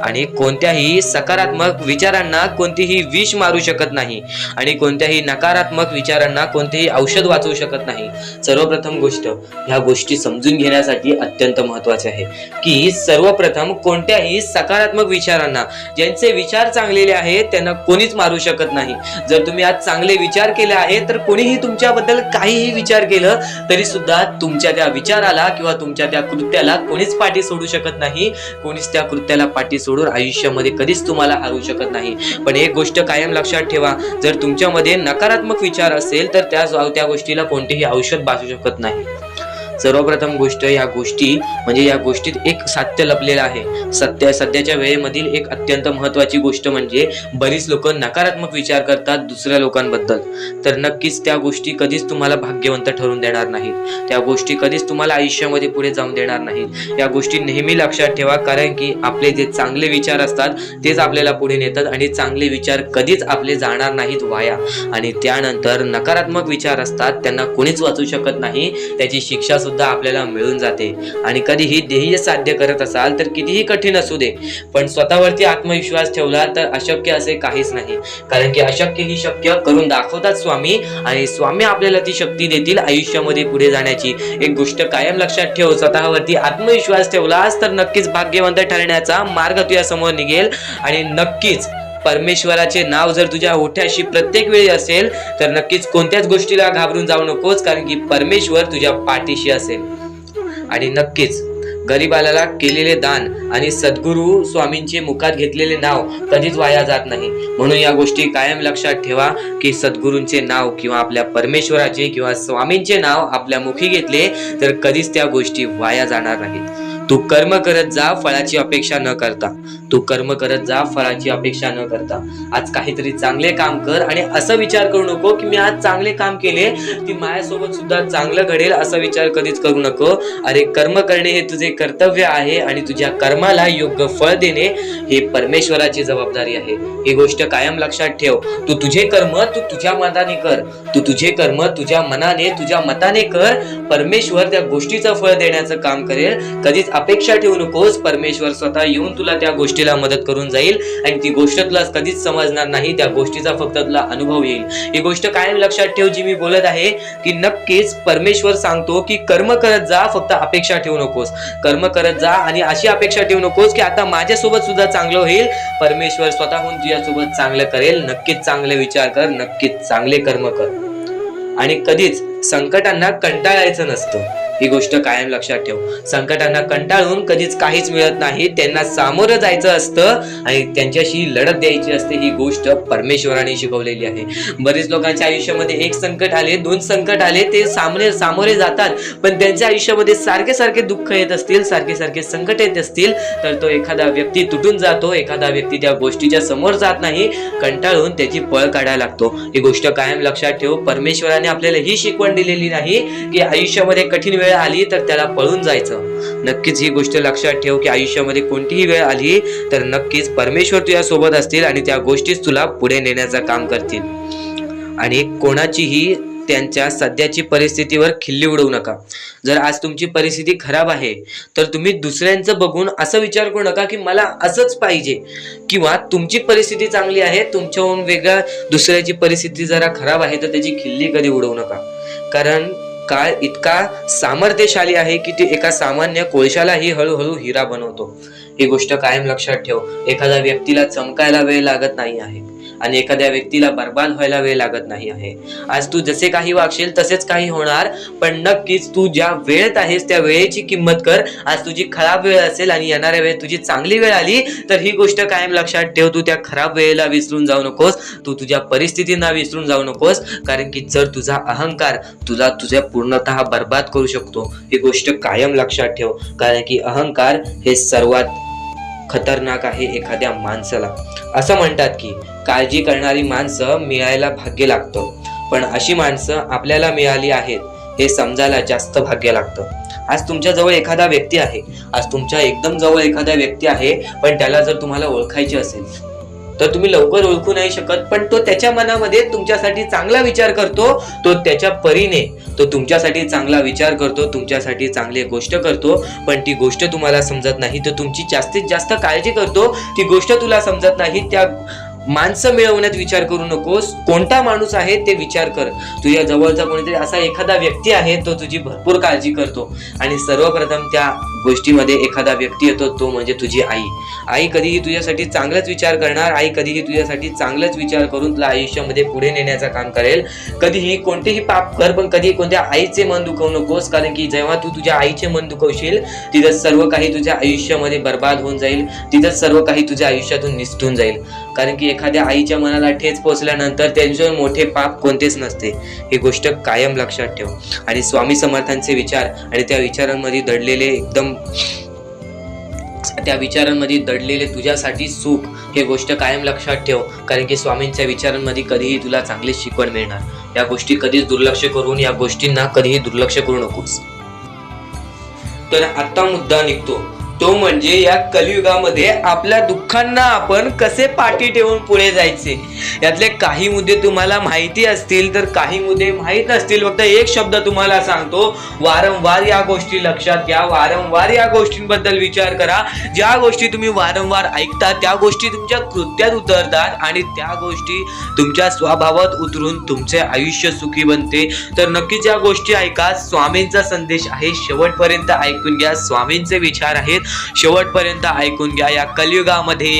आणि कोणत्याही सकारात्मक विचारांना कोणतीही विष मारू शकत नाही आणि कोणत्याही नकारात्मक विचारांना कोणतेही औषध वाचवू शकत नाही. सर्वप्रथम गोष्ट, ह्या गोष्टी समजून घेण्यासाठी अत्यंत महत्वाचे आहे की सर्वप्रथम कोणत्याही सकारात्मक विचारांना, ज्यांचे विचार चांगलेले आहेत त्यांना कोणीच मारू शकत नाही. जर तुम्ही आज चांगले विचार केले आहेत तर कोणीही तुमच्याबद्दल काहीही विचार केलं तरी सुद्धा तुमच्या त्या विचाराला किंवा तुमच्या त्या कृत्याला कोणीच पाठी सोडू शकत नाही. कोणीच त्या कृत्याला पाठी सोडून आयुष्यामध्ये कधीच तुम्हाला हरवू शकत नाही. पण एक गोष्ट कायम लक्षात ठेवा, जर तुमच्यामध्ये नकारात्मक विचार असेल तर त्या गोष्टीला कोणतेही औषध बासू शकत नाही. सर्वप्रथम गोष्ट, या गोष्टीत एक सत्य लपलेलं आहे. सध्याच्या वेळेमधील एक अत्यंत महत्वाची गोष्ट म्हणजे बरीच लोक नकारात्मक विचार करतात दुसऱ्या लोकांबद्दल. तर नक्कीच त्या गोष्टी कधीच तुम्हाला भाग्यवंत ठरून देणार नाहीत. त्या गोष्टी कधीच तुम्हाला आयुष्यामध्ये पुढे जाऊन देणार नाहीत. या गोष्टी नेहमी लक्षात ठेवा, कारण की आपले जे चांगले विचार असतात तेच आपल्याला पुढे नेतात आणि चांगले विचार कधीच आपले जाणार नाहीत वाया. आणि त्यानंतर नकारात्मक विचार असतात त्यांना कोणीच वाचू शकत नाही. त्याची शिक्षा सुद्धा आपल्याला मिळून जाते. आणि कधीही ध्येय साध्य करत असाल तर कितीही कठीण असू दे, पण स्वतःवरती आत्मविश्वास ठेवला तर अशक्य असे काहीच नाही. कारण की अशक्य ही शक्य करून दाखवतात स्वामी, आणि स्वामी आपल्याला ती शक्ती देतील आयुष्यामध्ये पुढे जाण्याची. एक गोष्ट कायम लक्षात ठेव, स्वतःवरती आत्मविश्वास ठेवलास तर नक्कीच भाग्यवंत ठरण्याचा मार्ग तुझ्या समोर निघेल. आणि नक्कीच परमेश्वराचे नाव जर तुझ्या ओठ्याशी प्रत्येक वेळी असेल तर नक्कीच कोणत्याच गोष्टीला घाबरून जाऊ नकोस, कारण की परमेश्वर तुझ्या पाठीशी असेल. आणि नक्कीच गरीबाला केलेले दान आणि सद्गुरू स्वामींचे मुखात घेतलेले नाव कधीच वाया जात नाही. म्हणून या गोष्टी कायम लक्षात ठेवा की सद्गुरूंचे नाव किंवा आपल्या परमेश्वराचे किंवा स्वामींचे नाव आपल्या मुखी घेतले तर कधीच त्या गोष्टी वाया जाणार नाहीत. तू कर्म करत जा फळाची अपेक्षा न करता. आज काहीतरी चांगले काम कर आणि असं विचार करू नको की मी आज चांगले काम केले की माझ्यासोबत सुद्धा चांगलं घडेल, असा विचार कधीच करू नको. अरे, कर्म करणे हे तुझे कर्तव्य आहे आणि तुझ्या कर्माला योग्य फळ देणे हे परमेश्वराची जबाबदारी आहे. ही गोष्ट कायम लक्षात ठेव. तू तुझे कर्म तुझ्या मनाने कर. तुझ्या मनाने तुझ्या मताने कर. परमेश्वर त्या गोष्टीचं फळ देण्याचं काम करेल. कधीच अपेक्षा ठेवू नकोस. परमेश्वर स्वतः येऊन तुला त्या गोष्टीला मदत करून जाईल आणि ती गोष्ट तुला कधीच समजणार नाही. त्या गोष्टीचा फक्त तुला अनुभव येईल. ही गोष्ट कायम लक्षात ठेव जी मी बोलत आहे की नक्कीच परमेश्वर सांगतो की कर्म करत जा, फक्त अपेक्षा ठेवू नकोस. कर्म करत जा आणि अशी अपेक्षा ठेवू नकोस की आता माझ्यासोबत सुद्धा चांगलं होईल. परमेश्वर स्वतःहून तुझ्यासोबत चांगलं करेल. नक्कीच चांगले विचार कर, नक्कीच चांगले कर्म कर. आणि कधीच संकटांना कंटाळायचं नसतं. ही गोष्ट कायम लक्षात ठेव. संकटांना कंटाळून कधीच काहीच मिळत नाही. त्यांना सामोरं जायचं असतं आणि त्यांच्याशी लढत द्यायची असते. ही गोष्ट परमेश्वराने शिकवलेली आहे. बरेच लोकांच्या आयुष्यामध्ये एक संकट आले, दोन संकट आले, ते सामोरे जातात, पण त्यांच्या आयुष्यामध्ये सारखे दुःख येत असतील, सारखे संकट येत असतील तर तो एखादा व्यक्ती तुटून जातो. एखादा व्यक्ती त्या गोष्टीच्या समोर जात नाही, कंटाळून त्याची पळ काढायला लागतो. ही गोष्ट कायम लक्षात ठेव. परमेश्वराने आपल्याला ही शिकवण दिलेली नाही की आयुष्यामध्ये कठीण वेळ आली तर त्याला पळून जायचं. नक्कीच ही गोष्ट लक्षात ठेव की आयुष्यामध्ये कोणतीही वेळ आली तर नक्कीच परमेश्वर तुझ्या सोबत असतील आणि त्या गोष्टीच तुला पुढे नेण्याचं काम करतील. आणि कोणाचीही त्यांच्या सध्याची परिस्थितीवर खिल्ली उडवू नका. जर आज तुमची परिस्थिती खराब आहे तर तुम्ही दुसऱ्यांचं बघून असं विचार करू नका की मला असंच पाहिजे, किंवा तुमची परिस्थिती चांगली आहे, तुमच्याहून वेगळ्या दुसऱ्याची परिस्थिती जरा खराब आहे तर त्याची खिल्ली कधी उडवू नका. कारण काळ इतका सामर्थ्यशाली आहे की ते एका सामान्य कोळशालाही हळूहळू हिरा बनवतो. ही गोष्ट कायम लक्षात ठेव. एखाद्या व्यक्तीला चमकायला वेळ लागत नाही आहे, आणि एखाद्या व्यक्तीला बर्बाद व्हायला वेळ लागत नाही आहे. आज तू जसे काही वागशील तसेच काही होणार, पण नक्कीच तू ज्या वेळेत आहेस त्या वेळेची किंमत कर. आज तुझी खराब वेळ असेल आणि येणाऱ्या वेळेत तुझी चांगली वेळ आली तर ही गोष्ट कायम लक्षात ठेव. तू त्या खराब वेळेला विसरून जाऊ नकोस, तू तुझ्या परिस्थितींना विसरून जाऊ नकोस, कारण की जर तुझा अहंकार तुला तुझ्या पूर्णतः बर्बाद करू शकतो. ही गोष्ट कायम लक्षात ठेव, कारण की अहंकार हे सर्वात खतरनाक आहे एखाद्या माणसाला. असं म्हणतात की काळजी करणारी माणसं मिळायला भाग्य लागतं, पण अशी माणसं आपल्याला मिळाली आहेत हे समजायला जास्त भाग्य लागतं. आज तुमच्या जवळ एखादा व्यक्ती आहे, आज तुमच्या एकदम जवळ एखादा व्यक्ती आहे, पण त्याला जर तुम्हाला ओळखायचे असेल तर तुम्ही लवकर ओळखू नाही शकत, पण तो त्याच्या मनामध्ये तुमच्यासाठी चांगला विचार करतो, तो त्याच्या परीने तो तुमच्यासाठी चांगला विचार करतो, तुमच्यासाठी चांगली गोष्ट करतो, पण ती गोष्ट तुम्हाला समजत नाही. तो तुमची जास्तीत जास्त काळजी करतो, ती गोष्ट तुला समजत नाही. त्या माणसं मिळवण्यात विचार करू नकोस, कोणता माणूस आहे ते विचार कर. तुझ्या जवळचा कोणीतरी असा एखादा व्यक्ती आहे, तो तुझी भरपूर काळजी करतो, आणि सर्वप्रथम त्या गोष्टीमध्ये एखादा व्यक्ती येतो, तो म्हणजे तुझी आई. आई कधीही तुझ्यासाठी चांगलाच विचार करणार, आई कधीही तुझ्यासाठी चांगलाच विचार करून तुला आयुष्यामध्ये पुढे नेण्याचं काम करेल. कधीही कोणतेही पाप कर, पण कधीही कोणत्या आईचे मन दुखवू नकोस, कारण की जेव्हा तू तुझ्या आईचे मन दुखवशील तिथं सर्व काही तुझ्या आयुष्यामध्ये बर्बाद होऊन जाईल, तिथं सर्व काही तुझ्या आयुष्यातून निसटून जाईल. कारण की एखाद्या आईच्या मनाला ठेच पोचल्यानंतर त्यांच्यावर मोठे पाप कोणतेच नसते. ही गोष्ट कायम लक्षात ठेव. आणि स्वामी समर्थांचे विचार आणि त्या विचारांमध्ये दडलेले तुझ्यासाठी सुख, हे गोष्ट कायम लक्षात ठेव, कारण की स्वामींच्या विचारांमध्ये कधीही तुला चांगली शिकवण मिळणार. या गोष्टी कधीच दुर्लक्ष करून या गोष्टींना कधीही दुर्लक्ष करू नकोस. तर आता मुद्दा निघतो, तो म्हणजे या कलियुगामध्ये आपल्या दुःखांना आपण कसे पाठी ठेवून पुढे जायचे. यातले काही मुद्दे तुम्हाला माहिती असतील तर काही मुद्दे माहीत नसतील. फक्त एक शब्द तुम्हाला सांगतो, वारंवार या गोष्टी लक्षात घ्या, वारंवार या गोष्टींबद्दल विचार करा. ज्या गोष्टी तुम्ही वारंवार ऐकता त्या गोष्टी तुमच्या कृत्यात उतरतात, आणि त्या गोष्टी तुमच्या स्वभावात उतरून तुमचे आयुष्य सुखी बनते. तर नक्कीच या गोष्टी ऐका. स्वामींचा संदेश आहे, शेवटपर्यंत ऐकून घ्या. स्वामींचे विचार आहेत, शेवटपर्यंत ऐकून घ्या. या कलियुगामध्ये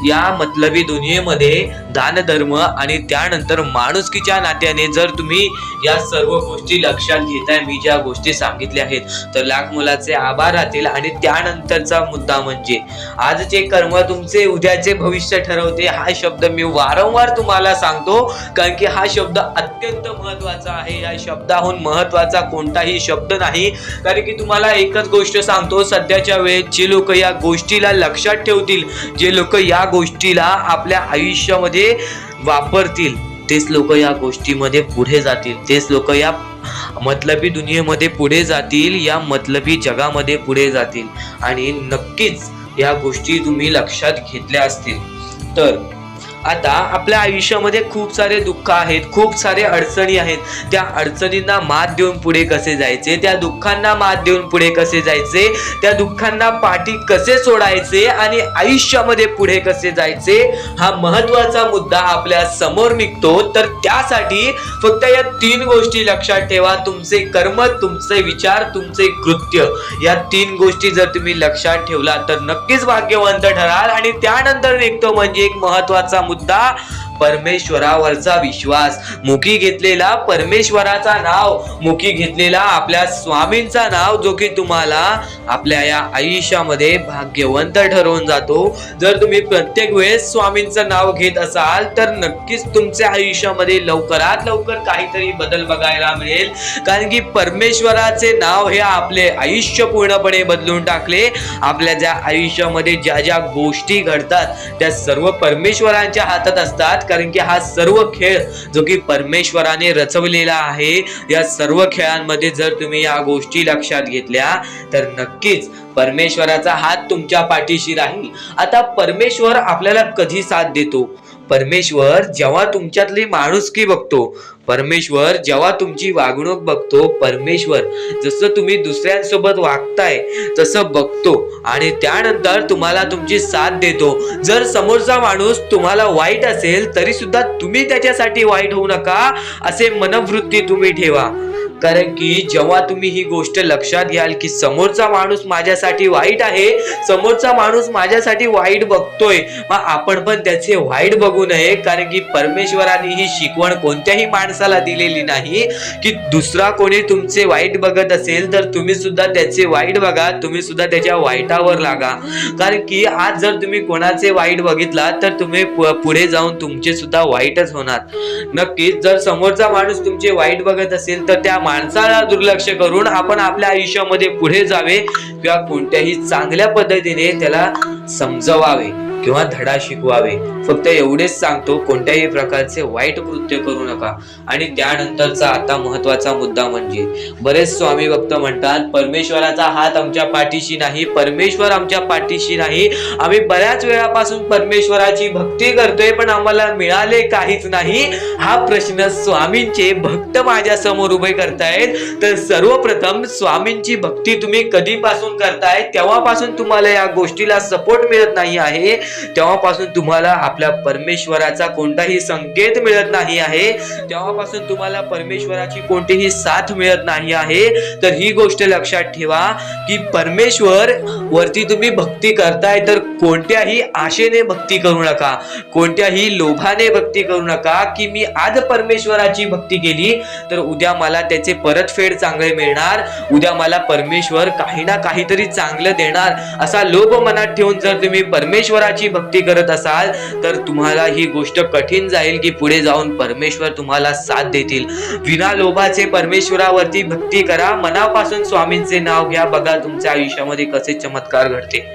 या मतलबी दुनियेमध्ये दान धर्म आणि त्यानंतर माणुसकीच्या नात्याने जर तुम्ही या सर्व गोष्टी लक्षात घेताय, मी ज्या गोष्टी सांगितल्या आहेत, तर लाख मुलाचे आभार राहतील. आणि त्यानंतरचा मुद्दा म्हणजे आजचे कर्म तुमचे उद्याचे भविष्य ठरवते. हा शब्द मी वारंवार तुम्हाला सांगतो, कारण की हा शब्द अत्यंत महत्वाचा आहे. या शब्दाहून महत्वाचा कोणताही शब्द नाही. कारण की तुम्हाला एकच गोष्ट सांगतो, सध्याच्या वेळेत जे लोक या गोष्टीला लक्षात ठेवतील, जे लोक या गोष्टीला आपल्या आयुष्यामध्ये वापरतील, तेच लोक या गोष्टीमध्ये पुढे जातील, तेच लोक या मतलबी दुनियेमध्ये पुढे जातील, या मतलबी जगामध्ये पुढे जातील. आणि नक्कीच या गोष्टी तुम्ही लक्षात घेतल्या असतील. तर आता आपल्या आयुष्यामध्ये खूप सारे दुःख आहेत, खूप सारे अडचणी आहेत. त्या अडचणींना मात देऊन पुढे कसे जायचे, त्या दुःखांना मात देऊन पुढे कसे जायचे, त्या दुःखांना पाठी कसे सोडायचे आणि आयुष्यामध्ये पुढे कसे जायचे, हा महत्वाचा मुद्दा आपल्या समोर निघतो. तर त्यासाठी फक्त या 3 गोष्टी लक्षात ठेवा. तुमचे कर्म, तुमचे विचार, तुमचे कृत्य, या 3 गोष्टी जर तुम्ही लक्षात ठेवला तर नक्कीच भाग्यवंत ठराल. आणि त्यानंतर निघतो म्हणजे एक महत्वाचा मुद्दा, परमेश्वरावरचा विश्वास. मुखी घेतलेला परमेश्वराचा नाव, मुखी घेतलेला आपल्या स्वामींचा नाव, जो की तुम्हाला आपल्या या आयुष्यामध्ये भाग्यवंत ठरवून जातो. जर तुम्ही प्रत्येक वेळेस स्वामींचं नाव घेत असाल तर नक्कीच तुमच्या आयुष्यामध्ये लवकरात लवकर काहीतरी बदल बघायला मिळेल. कारण की परमेश्वराचे नाव हे आपले आयुष्य पूर्णपणे बदलून टाकले. आपल्या ज्या आयुष्यामध्ये ज्या ज्या गोष्टी घडतात त्या सर्व परमेश्वरांच्या हातात असतात. कारण की हा सर्व खेळ जो की परमेश्वराने रचवलेला आहे, या सर्व खेळांमध्ये जर तुम्ही या गोष्टी लक्षात घेतल्या तर नक्कीच परमेश्वराचा हात तुमच्या पाठीशी राहील. आता परमेश्वर आपल्याला कधी साथ देतो? परमेश्वर जेव्हा तुमच्यातली माणुसकी बघतो, परमेश्वर जेव्हा तुमची वागणूक बघतो, परमेश्वर जसं तुम्ही दुसऱ्यांसोबत वागताय तसं बघतो आणि त्यानंतर तुम्हाला तुमची साथ देतो. जर समोरचा माणूस तुम्हाला वाईट असेल तरी सुद्धा तुम्ही त्याच्यासाठी वाईट होऊ नका, असे मनोवृत्ती तुम्ही ठेवा. कारण की जेव्हा तुम्ही ही गोष्ट लक्षात घ्याल की समोरचा माणूस माझ्यासाठी वाईट आहे, समोरचा माणूस माझ्यासाठी वाईट बघतोय, मग आपण पण त्याचे वाईट बघू बघू नये, कारण की परमेश्वराने ही शिकवण कोणत्याही माणसाला दिलेली नाही की दुसरा कोणी तुमचे वाईट बघत असेल तर तुम्ही सुद्धा त्याचे वाईट बघा, तुम्ही सुद्धा त्याच्या वाईटावर लागा. कारण की आज जर तुम्ही कोणाचे वाईट बघितला तर तुम्ही पुढे जाऊन तुमचे सुद्धा वाईटच होणार. नक्कीच जर समोरचा माणूस तुमचे वाईट बघत असेल तर त्या माणसाला दुर्लक्ष करून आपण आपल्या आयुष्यामध्ये पुढे जावे किंवा कोणत्याही चांगल्या पद्धतीने त्याला समजवावे किंवा धडा शिकवावे. फक्त एवढेच सांगतो, कोणत्याही प्रकारचे वाईट कृत्य करू नका. आणि त्यानंतरचा आता महत्वाचा मुद्दा म्हणजे बरेच स्वामी भक्त म्हणतात परमेश्वराचा हात आमच्या पाठीशी नाही, परमेश्वर आमच्या पाठीशी नाही. आम्ही बऱ्याच वेळापासून परमेश्वराची भक्ती करतोय पण आम्हाला मिळाले काहीच नाही. हा प्रश्न स्वामींचे भक्त माझ्या समोर उभे करतायत. तर सर्वप्रथम स्वामींची भक्ती तुम्ही कधीपासून करताय तेव्हापासून तुम्हाला या गोष्टीला सपोर्ट मिळत नाही आहे, तेव्हापासून तुम्हाला आपल्या परमेश्वराचा कोणताही संकेत मिळत नाही आहे, तेव्हापासून तुम्हाला परमेश्वराची कोणतीही साथ मिळत नाही आहे. तर ही गोष्ट लक्षात ठेवा की परमेश्वर वरती तुम्ही भक्ती करताय तर कोणत्याही आशेने भक्ती करू नका, कोणत्याही लोभाने भक्ती करू नका की मी आज परमेश्वराची भक्ती केली तर उद्या मला त्याचे परतफेड चांगले मिळणार, उद्या मला परमेश्वर काही ना काहीतरी चांगलं देणार, असा लोभ मनात ठेवून जर तुम्ही परमेश्वराची भक्ती करत असाल तर तुम्हाला ही गोष्ट कठीण जाईल की पुढे जाऊन परमेश्वर तुम्हाला साथ देतील. विना लोभाचे परमेश्वरावरती भक्ती करा, मनापासून स्वामींचे नाव घ्या, बघा तुमच्या आयुष्यामध्ये कसे चमत्कार घडते.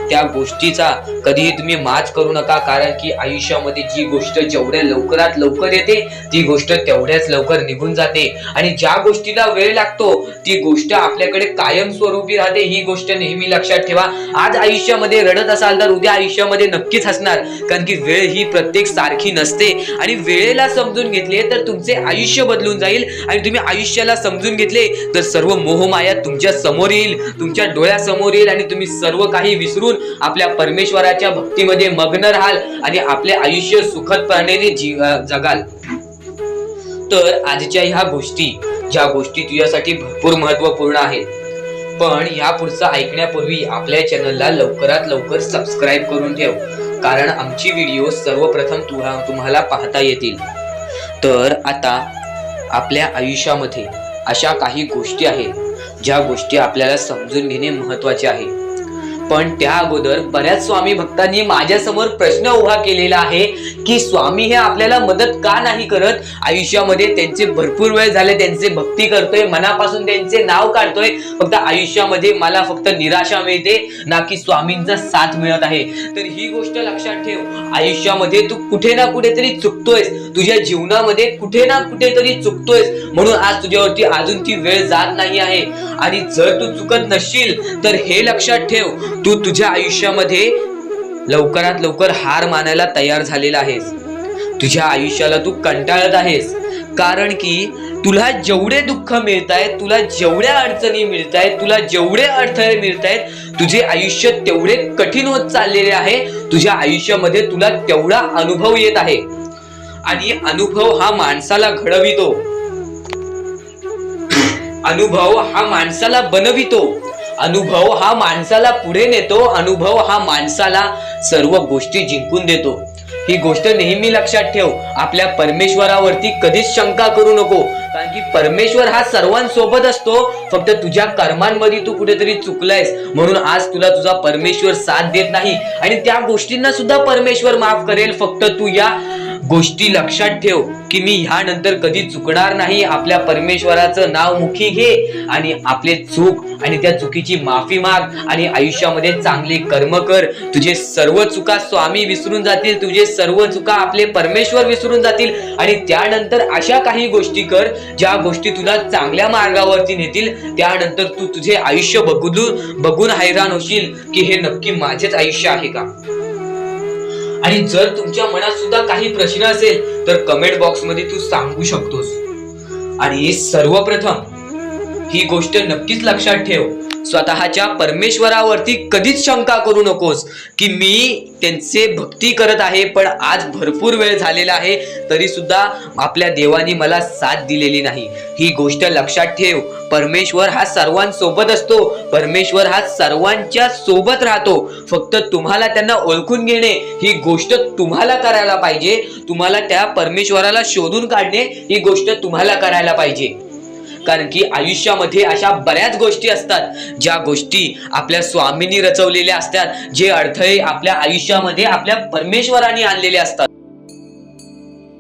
त्या गोष्टीचा कधीही तुम्ही माच करू नका, कारण की आयुष्यामध्ये जी गोष्ट जेवढ्या लवकरात लवकर येते ती गोष्ट तेवढ्याच लवकर निघून जाते. आणि ज्या गोष्टीला वेळ लागतो ती गोष्ट आपल्याकडे कायम स्वरूपी राहते. ही गोष्ट नेहमी लक्षात ठेवा. आज आयुष्यामध्ये रडत असाल तर उद्या आयुष्यामध्ये नक्कीच हसणार, कारण की वेळ ही प्रत्येक सारखी नसते. आणि वेळेला समजून घेतले तर तुमचे आयुष्य बदलून जाईल. आणि तुम्ही आयुष्याला समजून घेतले तर सर्व मोहमाया तुमच्या समोर येईल, तुमच्या डोळ्यासमोर येईल आणि तुम्ही सर्व काही विसरून आपल्या परमेश्वराच्या भक्तीमध्ये मग्न राहाल आणि आपले आयुष्य सुखदपणे जगाल. तर आजच्या ह्या गोष्टी, ज्या गोष्टी तुझ्यासाठी भरपूर महत्वपूर्ण आहेत, पण या पुढचं ऐकण्यापूर्वी आपल्या चॅनलला लवकरात लवकर सबस्क्राईब करून ठेव, कारण आमची व्हिडिओ सर्वप्रथम तुम्हाला पाहता येतील. तर आता आपल्या आयुष्यामध्ये अशा काही गोष्टी आहेत ज्या गोष्टी आपल्याला समजून घेणे महत्वाचे आहे. पण त्या अगोदर बऱ्याच स्वामी भक्तांनी माझ्या समोर प्रश्न उभा केलेला आहे की स्वामी हे आपल्याला मदत का नाही करत. आयुष्यामध्ये त्यांचे भरपूर वेळ झाले त्यांचे भक्ती करतोय, मनापासून त्यांचे नाव काढतोय, फक्त आयुष्यामध्ये मला फक्त निराशा मिळते ना की स्वामींचा साथ मिळत आहे. तर ही गोष्ट लक्षात ठेव, आयुष्यामध्ये तू कुठे ना कुठेतरी चुकतोयस, तुझ्या जीवनामध्ये कुठे ना कुठेतरी चुकतोयस, म्हणून आज तुझ्यावरती अजून ती वेळ जात नाही आहे. आणि जर तू चुकत नसशील तर हे लक्षात ठेव, तू तुझ्या आयुष्यामध्ये लवकरात लवकर हार मानायला तयार झालेला आहेस. तुझ्या आयुष्याला तू कंटाळत आहेस, कारण की तुला जेवढे दुःख मिळतायत, तुला जेवढ्या अडचणी मिळतायत, तुला जेवढे अडथळे मिळतायत, तुझे आयुष्य तेवढे कठीण होत चाललेले आहे. तुझ्या आयुष्यामध्ये तुला तेवढा अनुभव येत आहे. आणि अनुभव हा माणसाला घडवितो, अनुभव हा माणसाला बनवितो, अनुभव हा माणसाला पुढे नेतो, अनुभव हा माणसाला सर्व गोष्टी जिंकून देतो. ही गोष्ट नेहमी लक्षात ठेव. आपल्या परमेश्वरावरती कधीच शंका करू नको, कारण की परमेश्वर हा सर्वांसोबत असतो. फक्त तुझ्या कर्मांमध्ये तू कुठेतरी चुकलायस म्हणून आज तुला तुझा परमेश्वर साथ देत नाही. आणि त्या गोष्टींना सुद्धा परमेश्वर माफ करेल. फक्त तू या गोष्टी लक्षात ठेव की मी ह्यानंतर कधी चुकणार नाही. आपल्या परमेश्वराचं नाव मुखी घे आणि आपले चूक आणि त्या चुकीची माफी माग आणि आयुष्यामध्ये चांगले कर्म कर. तुझे सर्व चुका स्वामी विसरून जातील, तुझे सर्व चुका आपले परमेश्वर विसरून जातील. आणि त्यानंतर अशा काही गोष्टी कर ज्या गोष्टी तुला चांगल्या मार्गावरती नेतील. त्यानंतर तू तुझे आयुष्य बघून हैराण होशील की हे नक्की माझेच आयुष्य आहे का. आणि जर तुमच्या मनात सुद्धा काही प्रश्न असेल तर कमेंट बॉक्स मध्ये तू सांगू शकतोस. आणि सर्वप्रथम ही गोष्ट नक्कीच लक्षात ठेव, स्वतःच्या परमेश्वरावरती कधीच शंका करू नकोस की मी त्यांचे भक्ती करत आहे, पण आज भरपूर वेळ झालेला आहे तरी सुद्धा आपल्या देवानी मला साथ दिलेली नाही. ही गोष्ट लक्षात ठेव. परमेश्वर हा सर्वांसोबत असतो, परमेश्वर हा सर्वांच्या सोबत राहतो. फक्त तुम्हाला त्यांना ओळखून घेणे ही गोष्ट तुम्हाला करायला पाहिजे. तुम्हाला त्या परमेश्वराला शोधून काढणे ही गोष्ट तुम्हाला करायला पाहिजे. कारण की आयुष्यामध्ये अशा बऱ्याच गोष्टी असतात ज्या गोष्टी आपल्या स्वामींनी रचवलेल्या असतात, जे अडथळे आपल्या आयुष्यामध्ये आपल्या परमेश्वराने आणलेले असतात.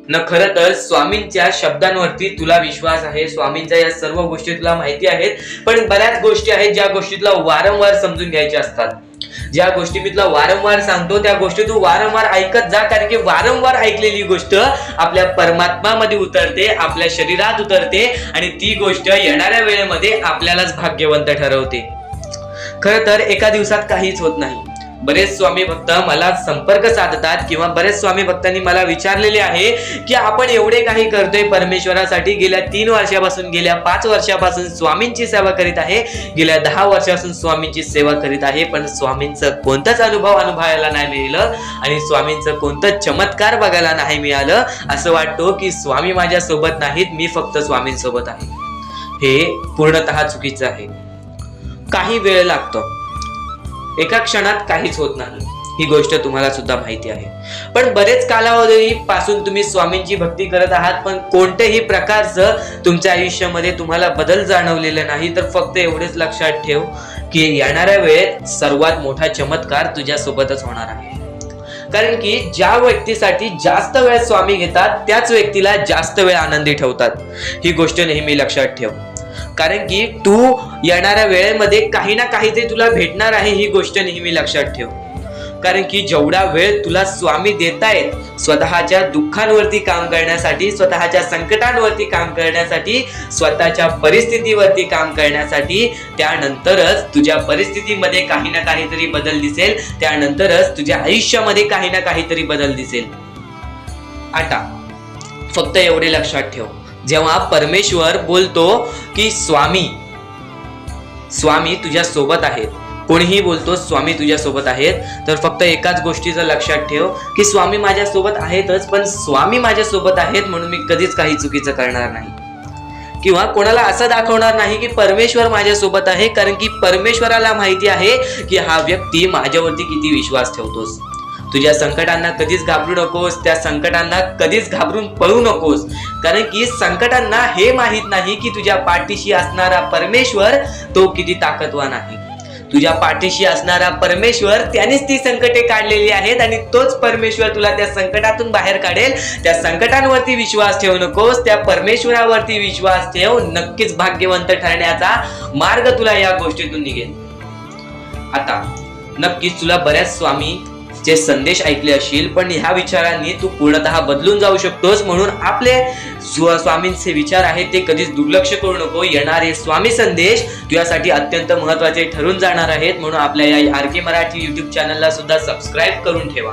न खरं तर स्वामींच्या शब्दांवरती तुला विश्वास आहे, स्वामींच्या या सर्व गोष्टी तुला माहिती आहेत, पण बऱ्याच गोष्टी आहेत ज्या गोष्टी तुला वारंवार समजून घ्यायच्या असतात. ज्या गोष्टी मी तुला वारंवार सांगतो त्या गोष्टी तू वारंवार ऐकत जा, कारण की वारंवार ऐकलेली गोष्ट आपल्या परमात्मामध्ये उतरते, आपल्या शरीरात उतरते आणि ती गोष्ट येणाऱ्या वेळेमध्ये आपल्यालाच भाग्यवंत ठरवते. खरं तर एका दिवसात काहीच होत नाही. बरेच स्वामी भक्त मला संपर्क साधतात किंवा बरेच स्वामी भक्तांनी मला विचारलेले आहे की आपण एवढे काही करतोय परमेश्वरासाठी. गेल्या 3 वर्षापासून, गेल्या 5 वर्षापासून स्वामींची सेवा करीत आहे, गेल्या 10 वर्षापासून स्वामींची सेवा करीत आहे, पण स्वामींचं कोणताच अनुभव अनुभवायला नाही मिळालं आणि स्वामींचं कोणतं चमत्कार बघायला नाही मिळालं. असं वाटतो की स्वामी माझ्या सोबत नाहीत, मी फक्त स्वामींसोबत आहे. हे पूर्णतः चुकीचं आहे. काही वेळ लागतो, एका क्षणात काहीच होत नाही, ही गोष्ट तुम्हाला सुद्धा माहिती आहे. पण बरेच कालावधीपासून तुम्ही स्वामींची भक्ती करत आहात, पण कोणत्याही प्रकारचं तुमच्या आयुष्यामध्ये तुम्हाला बदल जाणवलेला नाही. तर फक्त एवढेच लक्षात ठेव की येणाऱ्या वेळेत सर्वात मोठा चमत्कार तुझ्या सोबतच होणार आहे. कारण की ज्या व्यक्तीसाठी जास्त वेळ स्वामी घेतात त्याच व्यक्तीला जास्त वेळ आनंदी ठेवतात. ही गोष्ट नेहमी लक्षात ठेव. कारण की तू येणाऱ्या वेळेमध्ये काही ना काहीतरी तुला भेटणार आहे, ही गोष्ट नेहमी लक्षात ठेव. कारण की जेवढा वेळ तुला स्वामी देतायत स्वतःच्या दुःखांवरती काम करण्यासाठी, स्वतःच्या संकटांवरती काम करण्यासाठी, स्वतःच्या परिस्थितीवरती काम करण्यासाठी, त्यानंतरच तुझ्या परिस्थितीमध्ये काही ना काहीतरी बदल दिसेल, त्यानंतरच तुझ्या आयुष्यामध्ये काही ना काहीतरी बदल दिसेल. आता फक्त एवढे लक्षात ठेव, जेव्हा परमेश्वर बोलतो की स्वामी तुझ्या सोबत आहेत, कोणीही बोलतो स्वामी तुझ्या सोबत आहेत, तर फक्त एकाच गोष्टीचं लक्षात ठेव की स्वामी माझ्या सोबत आहेतच, पण स्वामी माझ्या सोबत आहेत म्हणून मी कधीच काही चुकीचं करणार नाही किंवा कोणाला असं दाखवणार नाही की परमेश्वर माझ्या सोबत आहे. कारण की परमेश्वराला माहिती आहे की हा व्यक्ती माझ्यावरती किती विश्वास ठेवतोस. तुझ्या संकटांना कधीच घाबरू नकोस, त्या संकटांना कधीच घाबरून पळू नकोस. कारण की संकटांना हे माहित नाही की तुझ्या पाठीशी असणारा परमेश्वर तो किती ताकदवान आहे. तुझ्या पाठीशी असणारा परमेश्वर त्यानेच ती संकटे काढलेली आहेत आणि तोच परमेश्वर तुला त्या संकटातून बाहेर काढेल. त्या संकटांवरती विश्वास ठेवू नकोस, त्या परमेश्वरावरती विश्वास ठेव. नक्कीच भाग्यवंत ठरण्याचा मार्ग तुला या गोष्टीतून निघेल. आता नक्कीच तुला बऱ्याच स्वामी चे संदेश ऐकले असतील, पण ह्या विचारांनी तू पूर्णतः बदलून जाऊ शकतोस. म्हणून आपले स्वामींचे विचार आहेत ते कधीच दुर्लक्ष करू नको. येणारे स्वामी संदेश तुझ्यासाठी अत्यंत महत्त्वाचे ठरून जाणार आहेत. म्हणून आपल्या या RK मराठी YouTube चॅनलला सुद्धा सबस्क्राईब करून ठेवा.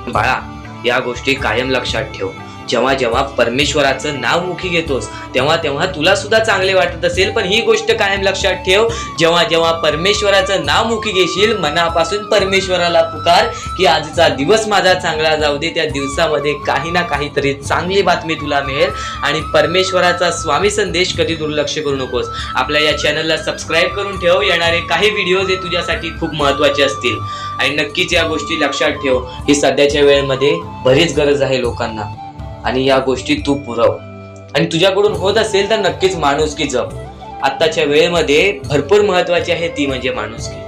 बाळा, या गोष्टी कायम लक्षात ठेव. जेव्हा जेव्हा परमेश्वराचं नाव मुखी घेतोस तेव्हा तेव्हा तुला सुद्धा चांगले वाटत असेल, पण ही गोष्ट कायम लक्षात ठेव, जेव्हा जेव्हा परमेश्वराचं नाव मुखी घेशील, मनापासून परमेश्वराला पुकार की आजचा दिवस माझा चांगला जाऊ दे. त्या दिवसामध्ये काही ना काहीतरी चांगली बातमी तुला मिळेल. आणि परमेश्वराचा स्वामी संदेश कधी दुर्लक्ष करू नकोस. आपल्या या चॅनलला सबस्क्राईब करून ठेव. येणारे काही व्हिडिओज हे तुझ्यासाठी खूप महत्त्वाचे असतील आणि नक्कीच या गोष्टी लक्षात ठेव. ही सध्याच्या वेळेमध्ये बरीच गरज आहे लोकांना आणि या गोष्टी तू पुरव. आणि तुझ्याकडून होत असेल तर नक्कीच माणुसकी जप. आत्ताच्या वेळेमध्ये भरपूर महत्वाची आहे ती म्हणजे माणुसकी.